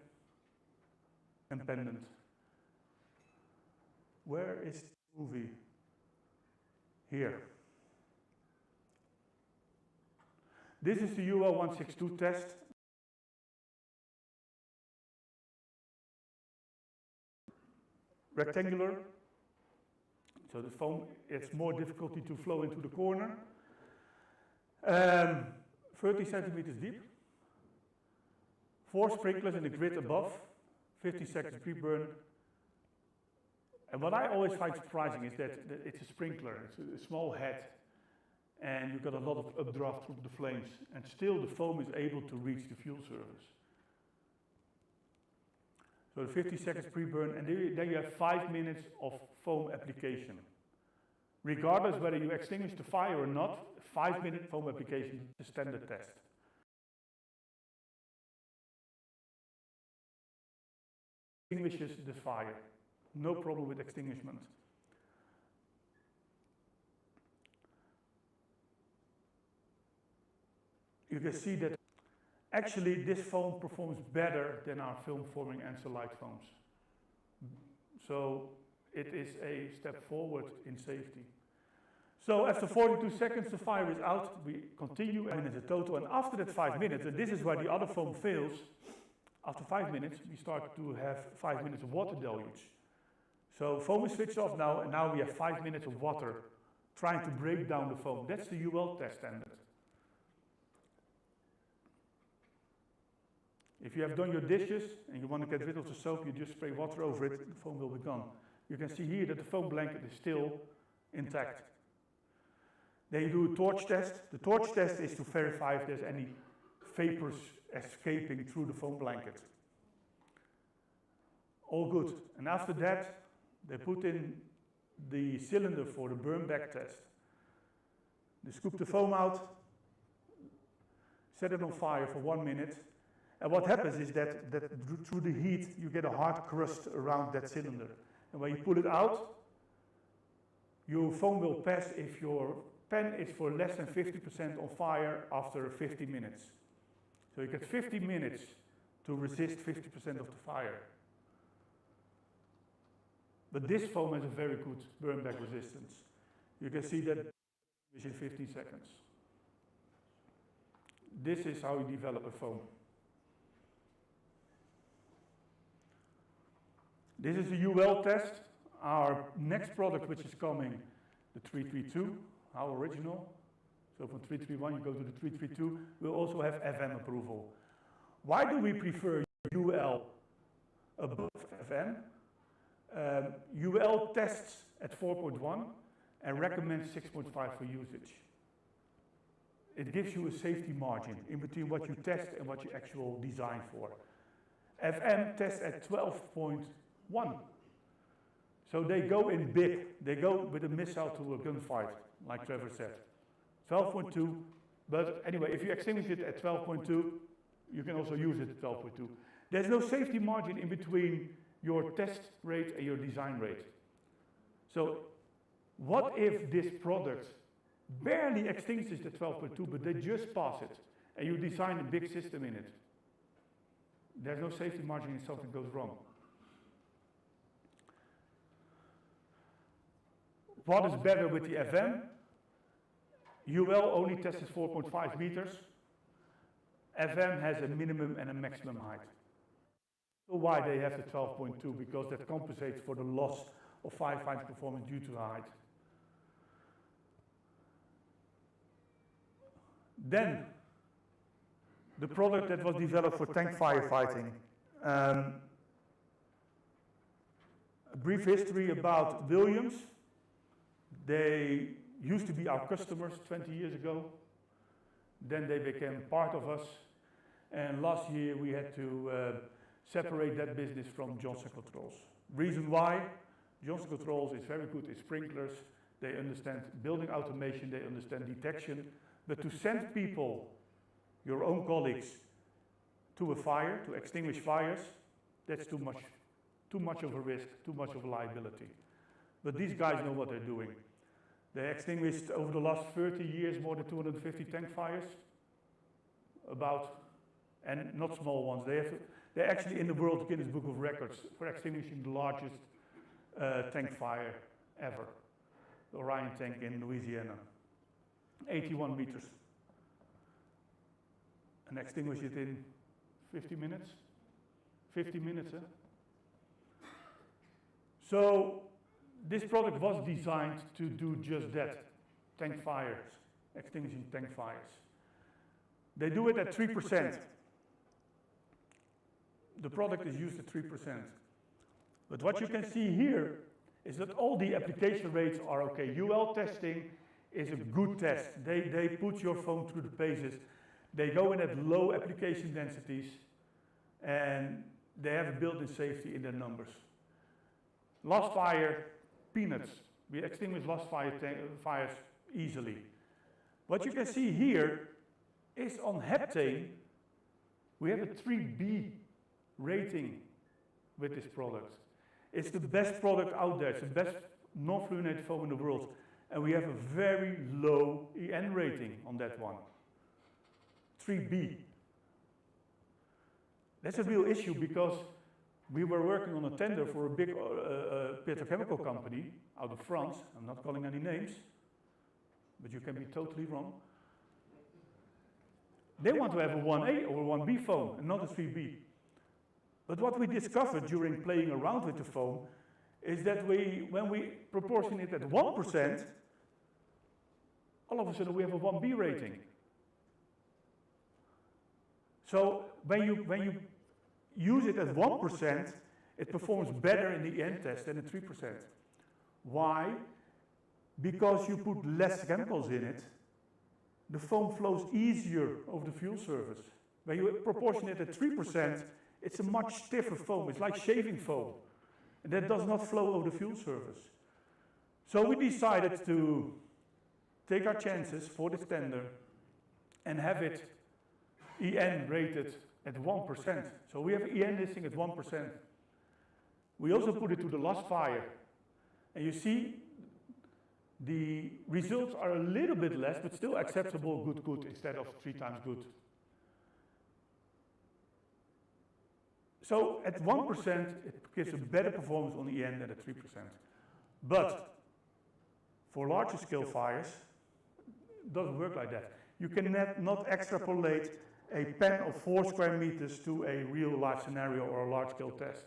and pendant. Where is the movie? Here. This is the UL 162 test. Rectangular. So the foam, it's more difficulty to flow into the corner. 30 centimeters deep. 4 sprinklers in the grid above. 50 seconds pre-burn. And what I always find surprising is that it's a sprinkler. It's a small head. And you've got a lot of updraft through the flames. And still the foam is able to reach the fuel surface. So the 50 seconds pre-burn, and then you have 5 minutes of foam application. Regardless whether you extinguish the fire or not, 5-minute foam application is the standard test. Extinguishes the fire. No problem with extinguishment. You can see that actually this foam performs better than our film forming answer light foams. So it is a step forward in safety. So after 42 seconds the fire is out, we continue and it's a total, and after that 5 minutes, and this is where the other foam fails, after 5 minutes we start to have 5 minutes of water deluge. So foam is switched off now, and now we have 5 minutes of water trying to break down the foam. That's the UL test standard. If you have done your dishes and you want to get rid of the soap, you just spray water over it, the foam will be gone. You can see here that the foam blanket is still intact. Then you do a torch test. The torch test is to verify if there's any vapors escaping through the foam blanket. All good. And after that, they put in the cylinder for the burn back test. They scoop the foam out, set it on fire for 1 minute. And what happens is that through the heat, you get a hard crust around that cylinder. And when you pull it out, your foam will pass if your pan is for less than 50% on fire after 50 minutes. So you get 50 minutes to resist 50% of the fire. But this foam has a very good burn back resistance. You can see that within 15 seconds. This is how you develop a foam. This is the UL test. Our next product which is coming, the 332, our original. So from 331 you go to the 332. We'll also have FM approval. Why do we prefer UL above FM? UL tests at 4.1 and recommends 6.5 for usage. It gives you a safety margin in between what you test and what you actually design for. FM tests at 12.1. So they go in big. They go with a missile to a gunfight, like Trevor said. 12.2, but anyway, if you extinguish it at 12.2, you can also use it at 12.2. There's no safety margin in between your test rate and your design rate. So what if this product barely extinguishes at 12.2, but they just pass it, and you design a big system in it? There's no safety margin if something goes wrong. What is better with the FM? UL only tests 4.5 meters. FM has a minimum and a maximum height. So why they have the 12.2? Because that compensates for the loss of 5 times performance due to height. Then, the product that was developed for tank firefighting. A brief history about Williams. They used to be our customers 20 years ago. Then they became part of us. And last year we had to separate that business from Johnson Controls. Reason why? Johnson Controls is very good in sprinklers. They understand building automation, they understand detection. But to send people, your own colleagues, to a fire, to extinguish fires, that's too much of a risk, too much of a liability. But these guys know what they're doing. They extinguished over the last 30 years more than 250 tank fires, and not small ones. They're actually in the World Guinness Book of Records for extinguishing the largest tank fire ever, the Orion tank in Louisiana, 81 meters. And extinguish it in 50 minutes? 50 minutes, huh? So, this product was designed to do just that, tank fires, extinguishing tank fires. They do it at 3%. The product is used at 3%. But what you can see here is that all the application rates are okay. UL testing is a good test. They put your foam through the paces. They go in at low application densities, and they have a built-in safety in their numbers. Last fire, peanuts. We extinguish last fires easily. What you can see here is on heptane, we have a 3B rating with this product. It's the best product out there. It's the best non-fluorinated foam in the world. And we have a very low EN rating on that one. 3B. That's a real issue because we were working on a tender for a big petrochemical company out of France. I'm not calling any names, but you can be totally wrong. They want to have a 1A or a 1B foam and not a 3B. But what we discovered during playing around with the foam is that when we proportion it at 1%, all of a sudden we have a 1B rating. So when you use it at 1%, it performs better in the EN test than at 3%. Why? Because you put less chemicals in it, the foam flows easier over the fuel surface. When you proportion it at 3%, it's a much stiffer foam. It's like shaving foam. And that does not flow over the fuel surface. So we decided to take our chances for this tender and have it EN rated at 1%. So we have EN listing at 1%. We also put it to the last fire. And you see, the results are a little bit less, but still acceptable, good, instead of 3 times good. So at 1%, it gives a better performance on EN than at 3%. But for larger scale fires, it doesn't work like that. You can not extrapolate a pen of 4 square meters to a real life scenario or a large scale test.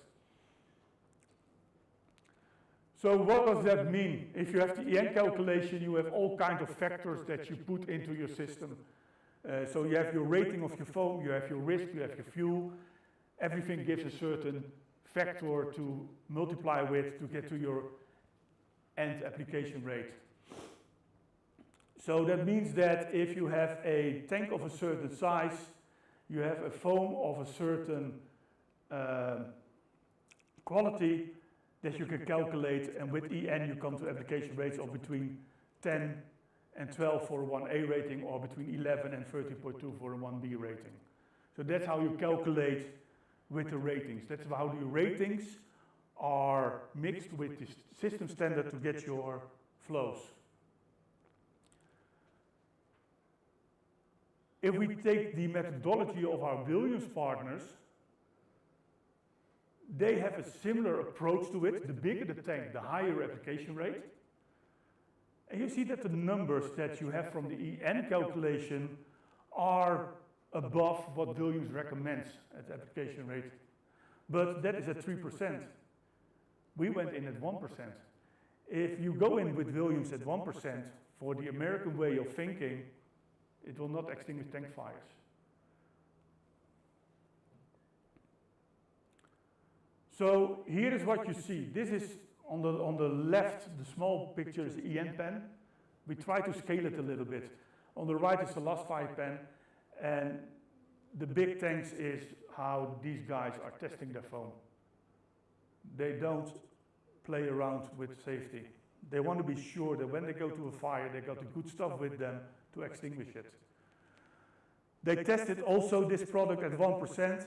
So what does that mean? If you have the EN calculation, you have all kinds of factors that you put into your system. So you have your rating of your foam, you have your risk, you have your fuel. Everything gives a certain factor to multiply with to get to your end application rate. So that means that if you have a tank of a certain size, you have a foam of a certain quality that you can calculate, and with EN you come to application rates of between 10 and 12 for a 1A rating, or between 11 and 13.2 for a 1B rating. So that's how you calculate with the ratings. That's how the ratings are mixed with the system standard to get your flows. If we take the methodology of our Williams partners, They have a similar approach to it. The bigger the tank, the higher application rate. And you see that the numbers that you have from the EN calculation are above what Williams recommends as application rate. But that is at 3%. We went in at 1%. If you go in with Williams at 1%, for the American way of thinking, it will not extinguish tank fires. So here is what you see. This is on the left, the small picture is the EN pen. We try to scale it a little bit. On the right is the last fire pen, and the big tanks is how these guys are testing their foam. They don't play around with safety. They want to be sure that when they go to a fire, they got the good stuff with them to extinguish it. They tested also this product at 1%,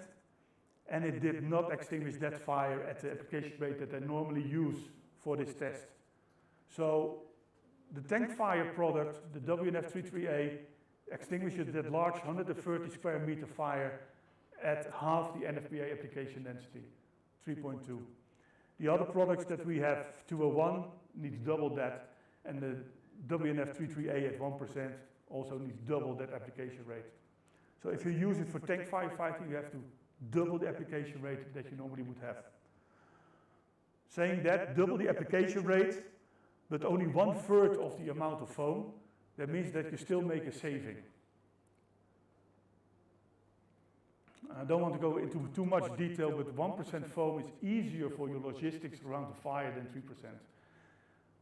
and it did not extinguish that fire at the application rate that they normally use for this test. So the tank fire product, the WNF33A, extinguishes that large 130 square meter fire at half the NFPA application density, 3.2. The other products that we have, 201, needs double that, and the WNF33A at 1% also needs double that application rate. So if you use it for tank firefighting, you have to double the application rate that you normally would have. Saying that, double the application rate, but only 1/3 of the amount of foam, that means that you still make a saving. I don't want to go into too much detail, but 1% foam is easier for your logistics around the fire than 3%.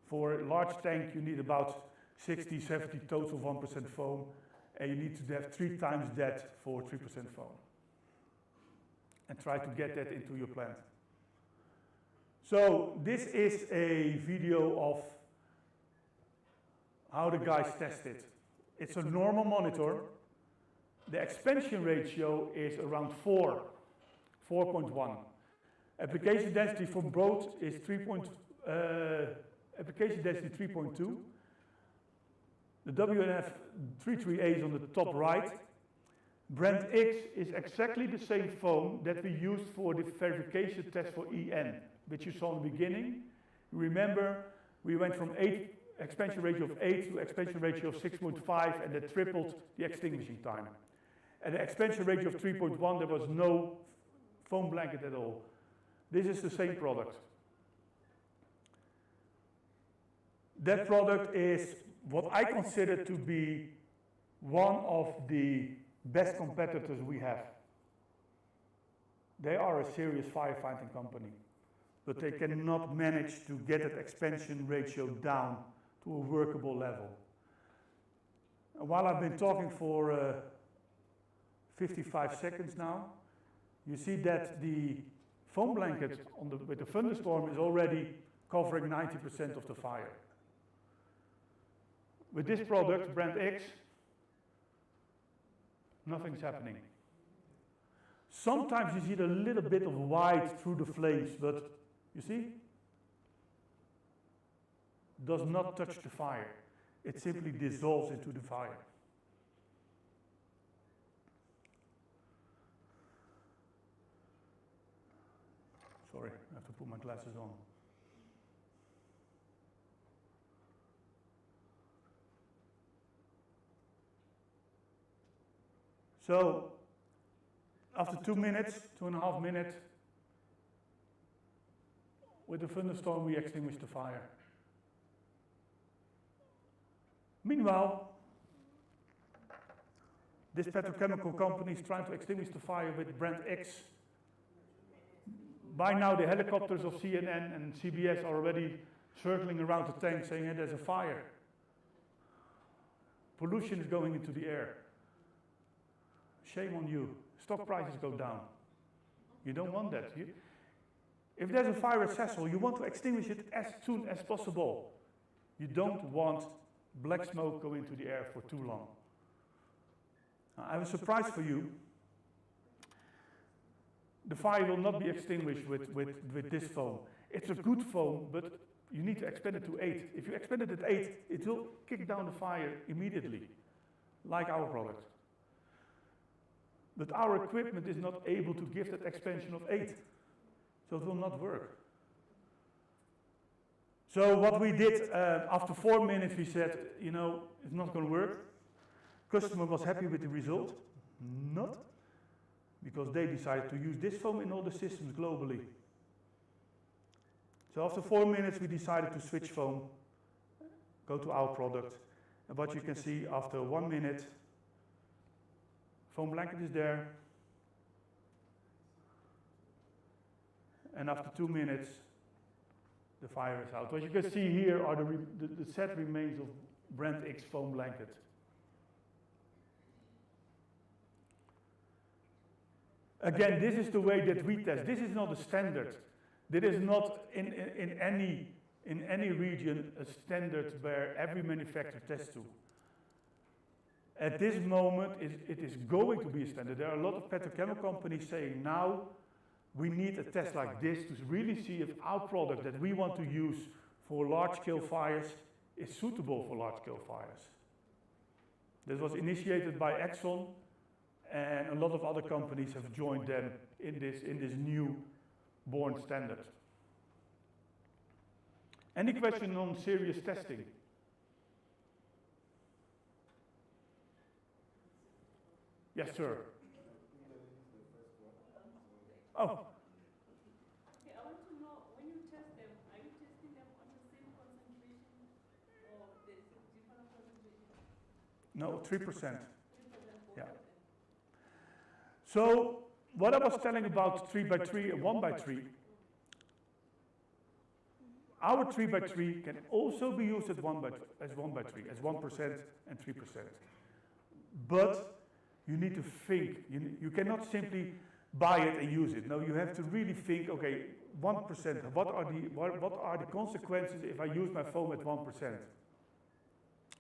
For a large tank, you need about 60, 70 total 1% foam, and you need to have 3 times that for 3% foam. And try to get that into your plant. So this is a video of how the guys test it. It's a normal monitor. The expansion ratio is around 4.1. Application density for both is 3.2. The WNF33A is on the top right. Brand X is exactly the same foam that we used for the verification test for EN, which you saw in the beginning. Remember, we went from expansion ratio of 8 to expansion ratio of 6.5, and that tripled the extinguishing time. At the expansion ratio of 3.1, there was no foam blanket at all. This is the same product. That product is what I consider to be one of the best competitors we have. They are a serious firefighting company, but they cannot manage to get that expansion ratio down to a workable level. And while I've been talking for 55 seconds now, you see that the foam blanket with the thunderstorm is already covering 90% of the fire. With this product, brand X, nothing's happening. Sometimes you see a little bit of white through the flames, but you see? Does not touch the fire. It simply dissolves into the fire. Sorry, I have to put my glasses on. So, after 2 minutes, 2.5 minutes, with the thunderstorm, we extinguished the fire. Meanwhile, this petrochemical company is trying to extinguish the fire with brand X. By now, the helicopters of CNN and CBS are already circling around the tank saying, hey, there's a fire. Pollution is going into the air. Shame on you. Stock prices go down. You don't want that. If there's a fire at Cecil, you want to extinguish it as soon as possible. You don't want black smoke going into the air for too long. I have a surprise for you. The fire will not be extinguished with this foam. It's a good foam, but you need to expand it to 8. If you expand it at 8, it will kick down the fire immediately, like our product. But our equipment is not able to give that expansion of 8. So it will not work. So what we did, after 4 minutes, we said, you know, it's not going to work. Customer was happy with the result. Not. Because they decided to use this foam in all the systems globally. So after 4 minutes, we decided to switch foam, go to our product. And what you can see, after 1 minute, foam blanket is there. And after 2 minutes, the fire is out. What you can see here are the set remains of brand X foam blanket. Again, this is the way that we test. This is not a standard. This is not in any region a standard where every manufacturer tests to. At this moment, it is going to be a standard. There are a lot of petrochemical companies saying now we need a test like this to really see if our product that we want to use for large-scale fires is suitable for large-scale fires. This was initiated by Exxon, and a lot of other companies have joined them in this new born standard. Any question on serious testing? Yes, sir. Oh. Okay, I want to know, when you test them, are you testing them on the same concentration or there's a different concentration? No, 3%. 3% Yeah. So, what I was telling about 3x3 and 1x3, our 3x3 can also be used as 1x3, as 1% and 3%. But you need to think. You cannot simply buy it and use it. No, you have to really think, okay, 1%, what are the consequences if I use my foam at 1%?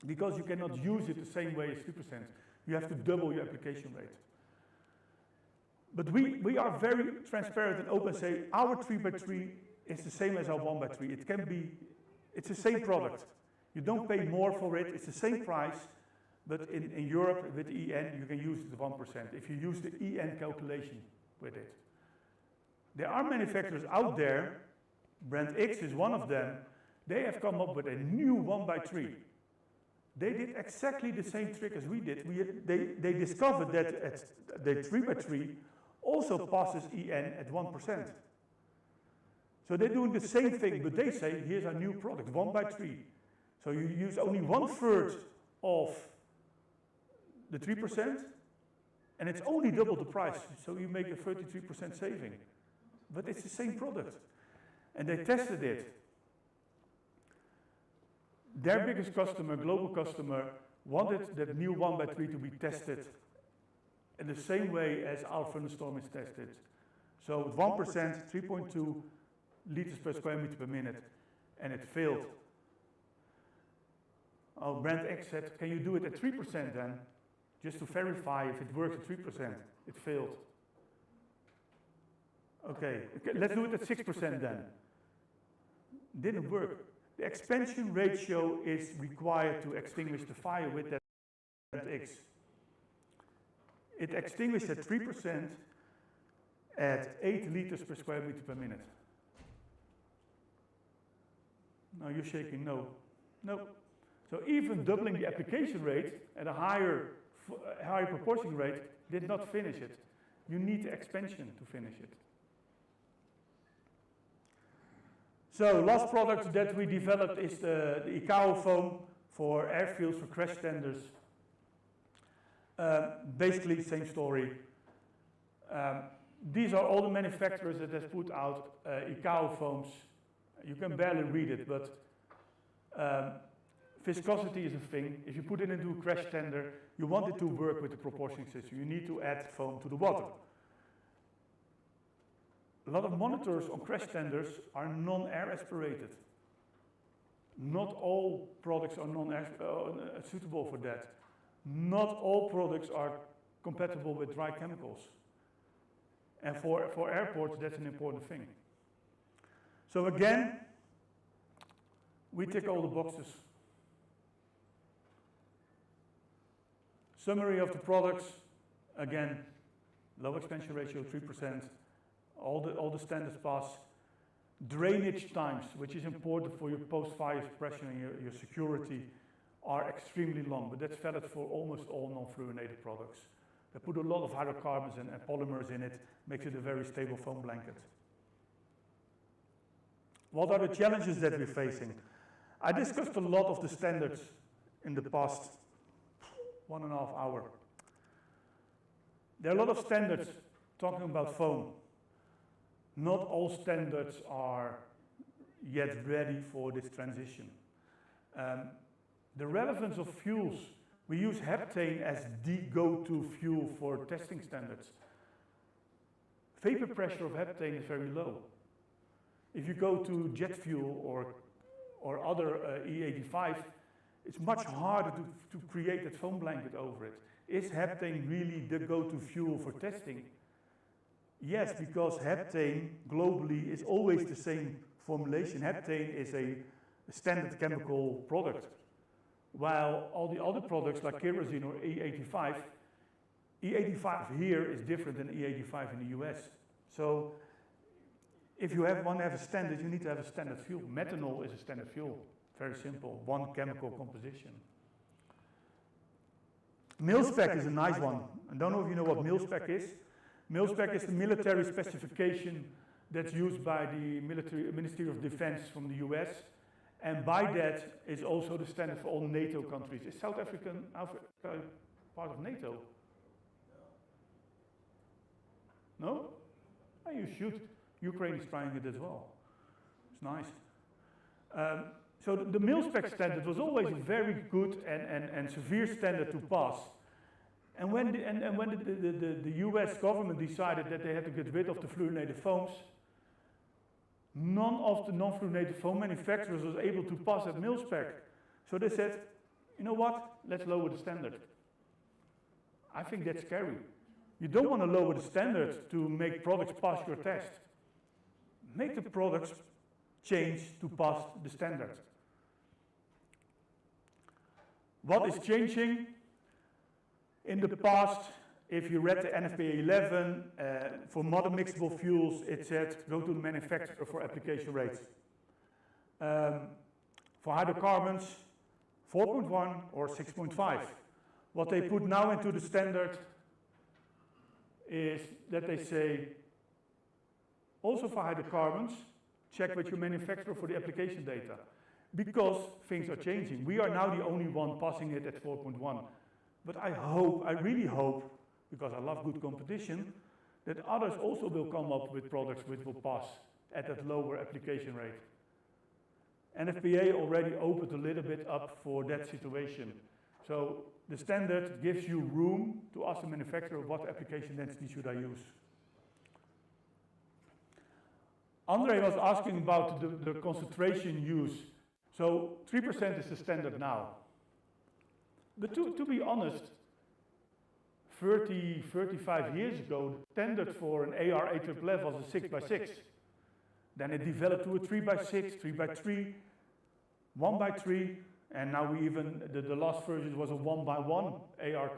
Because you cannot use it the same way as 3%. You have to double your application rate. But we are very transparent and open and say our 3x3 is the same as our 1x3. It can be, it's the same product. You don't pay more for it, it's the same price, but in Europe with EN you can use it at 1% if you use the EN calculation with it. There are manufacturers out there, brand X is one of them, they have come up with a new 1x3. They did exactly the same trick as we did. They discovered that the 3x3 also passes EN at 1%. So they're doing the same thing, but they say, here's our new product, 1x3. So you use only 1/3 of the 3%, and it's only double the price. So you make a 33% saving. But it's the same product. And they tested it. Their biggest customer, global customer, wanted that new 1x3 to be tested in the same way as our thunderstorm is tested. So with 1%, 3.2 liters per square meter per minute, and it failed. Our brand X said, can you do it at 3% then? Just to verify if it works at 3%. It failed. Okay, let's do it at 6% then. Didn't work. The expansion ratio is required to extinguish the fire with that brand X. It extinguished at 3% at 8 liters per square meter per minute. Now you're shaking no. No. So even doubling the application rate at a higher proportion rate did not finish it. You need the expansion to finish it. So last product that we developed is the ICAO foam for airfields, for crash tenders. Basically, same story. These are all the manufacturers that have put out ICAO foams. You can barely read it, but viscosity is a thing. If you put it into a crash tender, you want it to work with the propulsion system. You need to add foam to the water. A lot of monitors on crash tenders are non-air aspirated. Not all products are suitable for that. Not all products are compatible with dry chemicals. And for airports, that's an important thing. So again, we tick all the boxes. Summary of the products, again, low expansion ratio, 3%. all the standards pass. Drainage times, which is important for your post-fire suppression and your security, are extremely long, but that's valid for almost all non-fluorinated products. They put a lot of hydrocarbons and polymers in it, makes it a very stable foam blanket. What are the challenges that we're facing? I discussed a lot of the standards in the past 1.5 hours. There are a lot of standards talking about foam. Not all standards are yet ready for this transition. The relevance of fuels, we use heptane as the go-to fuel for testing standards. Vapor pressure of heptane is very low. If you go to jet fuel or other E85, it's much harder to create that foam blanket over it. Is heptane really the go-to fuel for testing? Yes, because heptane globally is always the same formulation. Heptane is a standard chemical product, while all the other products like kerosene or E85, E85 here is different than E85 in the US. So if you want to have a standard, you need to have a standard fuel. Methanol is a standard fuel, very simple, one chemical composition. Mil-spec is a nice one. I don't know if you know what mil-spec is. Mil-spec is the military specification that's used by the Ministry of Defense from the US, and by that is also the standard for all NATO countries. Is South Africa part of NATO? No? Oh, you should. Ukraine is trying it as well. It's nice. So the mil-spec standard was always a very good and severe standard to pass. And when the US government decided that they had to get rid of the fluorinated foams, none of the non-fluorinated foam manufacturers was able to pass that mil-spec. So they said, you know what, let's lower the standard. I think that's scary. You don't want to lower the standard to make products pass your test. Make the products change to pass the standard. What is changing? In the past, if you read the NFPA 11, for modern mixable fuels, it said go to the manufacturer for application rates. For hydrocarbons, 4.1 or 6.5. What they put now into the standard is that they say, also for hydrocarbons, check with your manufacturer for the application data. Because things are changing. We are now the only one passing it at 4.1. But I really hope, because I love good competition, that others also will come up with products which will pass at that lower application rate. NFPA already opened a little bit up for that situation. So the standard gives you room to ask the manufacturer what application density should I use. Andre was asking about the concentration use. So 3% is the standard now. But to be honest, 35 years ago, the standard for an AR AFFF was a 6x6. Then it developed to a 3x6, 3x3, 1x3, and now we even, the last version was a 1x1 AR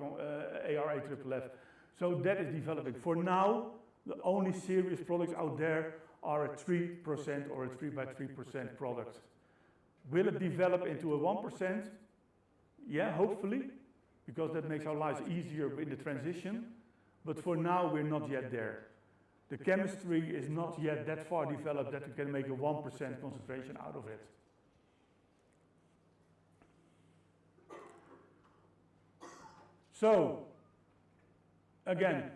AFFF. So that is developing. For now, the only serious products out there are a 3% or a 3x3% product. Will it develop into a 1%? Yeah, hopefully, because that makes our lives easier in the transition. But for now, we're not yet there. The chemistry is not yet that far developed that we can make a 1% concentration out of it. So, again,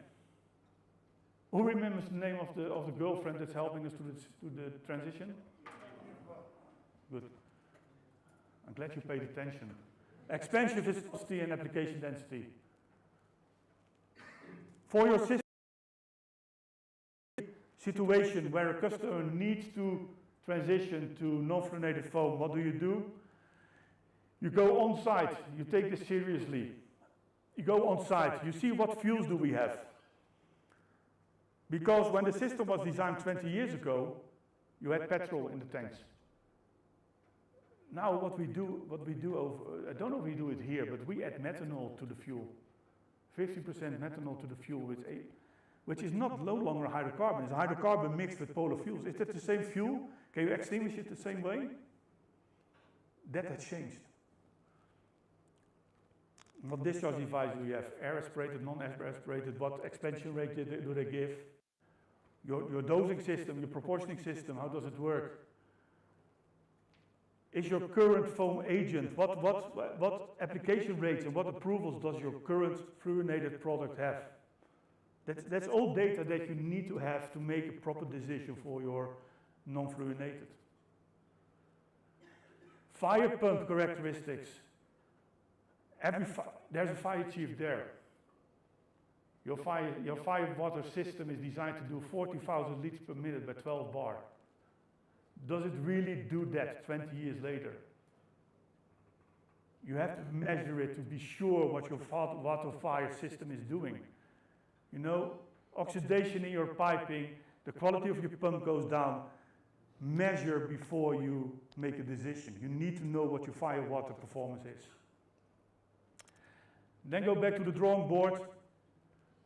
who remembers the name of the girlfriend that's helping us to the transition? Good. I'm glad you paid attention. Expansion viscosity and application density. For your situation where a customer needs to transition to non-fluorinated foam, what do? You go on site, you take this seriously. You go on site, you see what fuels do we have. Because when the system was designed 20 years ago, you had petrol in the tanks. Now what we do over, I don't know if we do it here, but we add methanol to the fuel. 50% methanol to the fuel, which is no longer a hydrocarbon. It's a hydrocarbon mixed with polar fuels. Is that the same fuel? Can you extinguish it the same way? That has changed. What discharge device do you have? Air aspirated, non-air aspirated? What expansion rate do they give? Your dosing system, your proportioning system, how does it work? Is your current foam agent, what application rates and what approvals does your current fluorinated product have? That's all data that you need to have to make a proper decision for your non-fluorinated. Fire pump characteristics. There's a fire chief there. Your fire water system is designed to do 40,000 liters per minute by 12 bar. Does it really do that 20 years later? You have to measure it to be sure what your water fire system is doing. You know, oxidation in your piping, the quality of your pump goes down. Measure before you make a decision. You need to know what your fire water performance is. Then go back to the drawing board,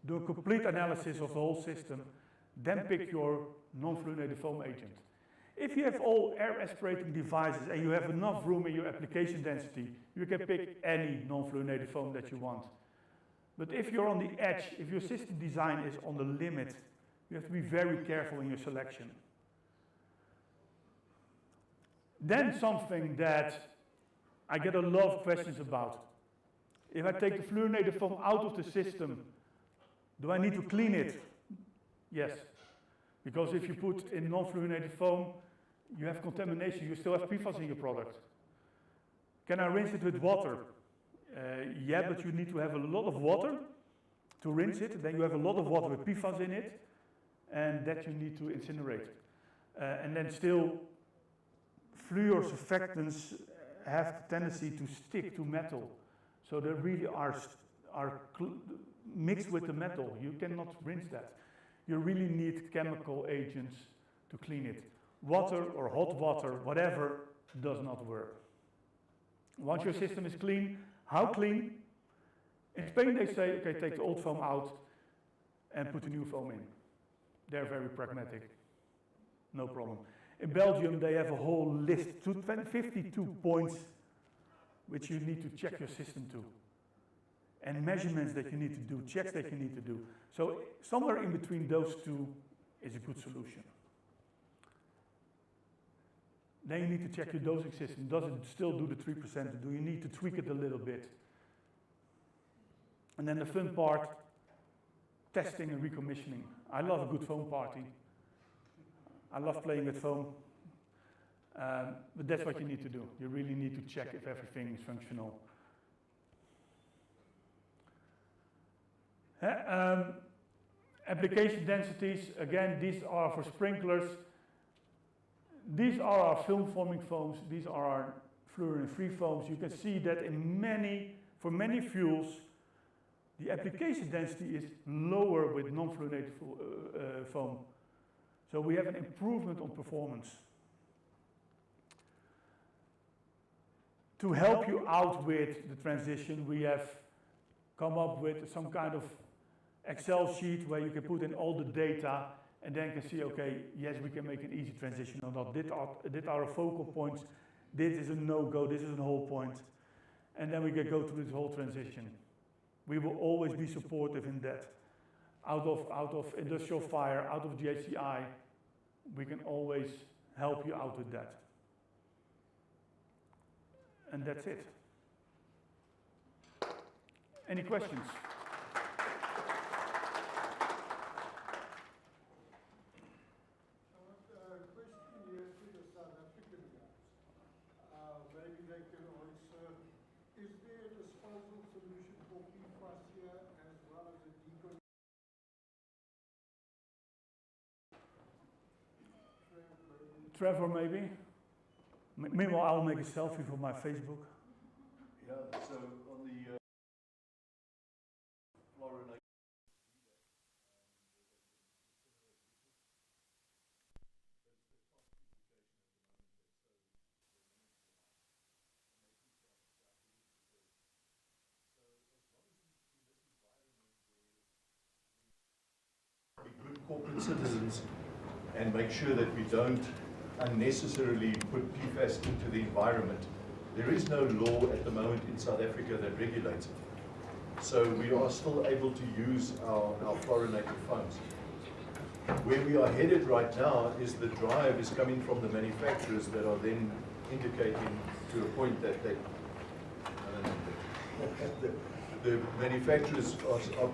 do a complete analysis of the whole system, then pick your non-fluorinated foam agent. If you have all air aspirating devices and you have enough room in your application density, you can pick any non-fluorinated foam that you want. But if you're on the edge, if your system design is on the limit, you have to be very careful in your selection. Then something that I get a lot of questions about. If I take the fluorinated foam out of the system, do I need to clean it? Yes. Because if you put in non-fluorinated foam, you have contamination, you still have PFAS in your product. Can I rinse it with water? Yeah, but you need to have a lot of water to rinse it, then you have a lot of water with PFAS in it, and that you need to incinerate. And then still, fluor surfactants have the tendency to stick to metal. So they really are mixed with the metal. You cannot rinse that. You really need chemical agents to clean it. Water or hot water, whatever, does not work. Once your system is clean, how clean? In Spain they say, okay, take the old foam out and put a new foam in. They're very pragmatic, no problem. In Belgium they have a whole list, 52 points which you need to check your system to. And measurements that you need to do, checks that you need to do. So somewhere in between those two is a good solution. Then you need to check your dosing system. Does it still do the 3%? Do you need to tweak it a little bit? And then the fun part, testing and recommissioning. I love a good foam party. I love playing with foam. But that's what you need to do. You really need to check if everything is functional. Application densities, again, these are for sprinklers. These are our film forming foams. These are our fluorine-free foams. You can see that for many fuels, the application density is lower with non-fluorinated foam. So we have an improvement on performance. To help you out with the transition, we have come up with some kind of Excel sheet where you can put in all the data and then can see, okay, yes, we can make an easy transition or not. These are our focal points. This is a no-go, this is a whole point. And then we can go through this whole transition. We will always be supportive in that. Out of industrial fire, out of JCI, we can always help you out with that. And that's it. Any questions? Maybe they can answer, is there a disposal solution for PFAS here as well as a decon? Trevor, maybe? Meanwhile, I'll make a selfie for my Facebook. Yeah, so on the fluorinated citizens and make sure that we don't unnecessarily put PFAS into the environment. There is no law at the moment in South Africa that regulates it. So we are still able to use our fluorinated foams. Where we are headed right now is the drive is coming from the manufacturers that are then indicating to a point that they, the manufacturers are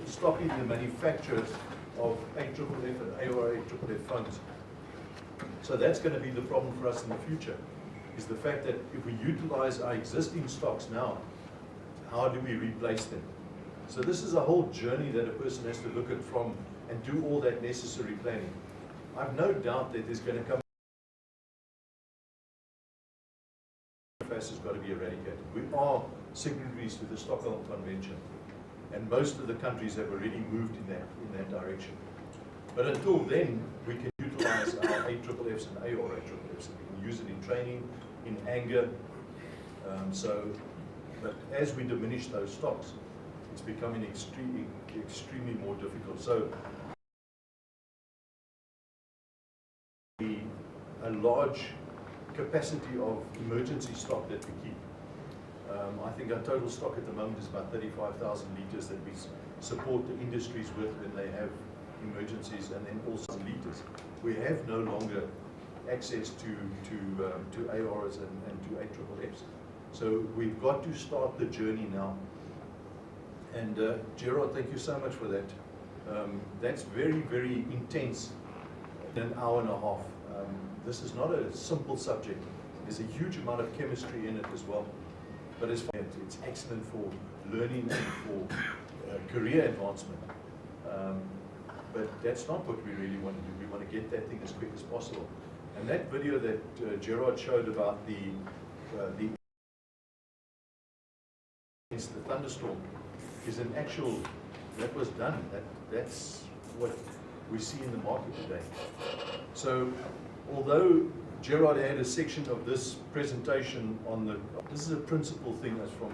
stopping the manufacturers of AFFF and AFFF foams. So that's going to be the problem for us in the future, is the fact that if we utilize our existing stocks now, how do we replace them? So this is a whole journey that a person has to look at from and do all that necessary planning. I've no doubt that there's going to come PFAS has got to be eradicated. We are signatories to the Stockholm Convention, and most of the countries have already moved in that direction. But until then, we can utilize our AFFFs and AFFFs. We can use it in training, in anger. But as we diminish those stocks, it's becoming extremely more difficult. So a large capacity of emergency stock that we keep. I think our total stock at the moment is about 35,000 litres that we support the industries with when they have emergencies, and then also litres. We have no longer access to ARs and to AFFFs. So we've got to start the journey now. And Gerard, thank you so much for that. That's very, very intense in an hour and a half. This is not a simple subject. There's a huge amount of chemistry in it as well. But it's excellent for learning and for career advancement. But that's not what we really want to do. We want to get that thing as quick as possible. And that video that Gerard showed about the thunderstorm is an actual, that was done. That's what we see in the market today. So although Gerard had a section of this presentation on this is a principal thing that's from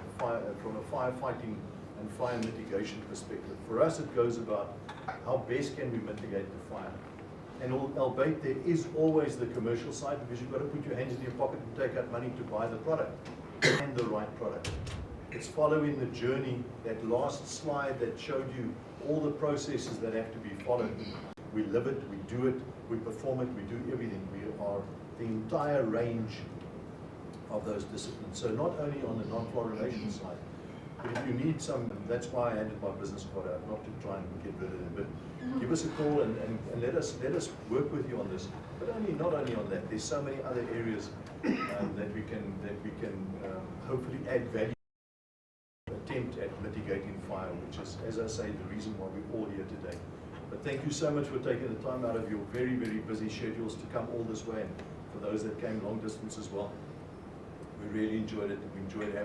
a firefighting and fire mitigation perspective. For us, it goes about how best can we mitigate the fire. And albeit there is always the commercial side, because you've got to put your hands in your pocket and take out money to buy the product, and the right product. It's following the journey, that last slide that showed you all the processes that have to be followed. We live it, we do it, we perform it, we do everything. We are the entire range of those disciplines. So not only on the non-fluorination side, but if you need some, that's why I handed my business card out, not to try and get rid of them, but give us a call and let us work with you on this. But not only on that, there's so many other areas that we can hopefully add value. Attempt at mitigating fire, which is, as I say, the reason why we're all here today. But thank you so much for taking the time out of your very, very busy schedules to come all this way, and for those that came long distance as well. We really enjoyed it. We enjoyed having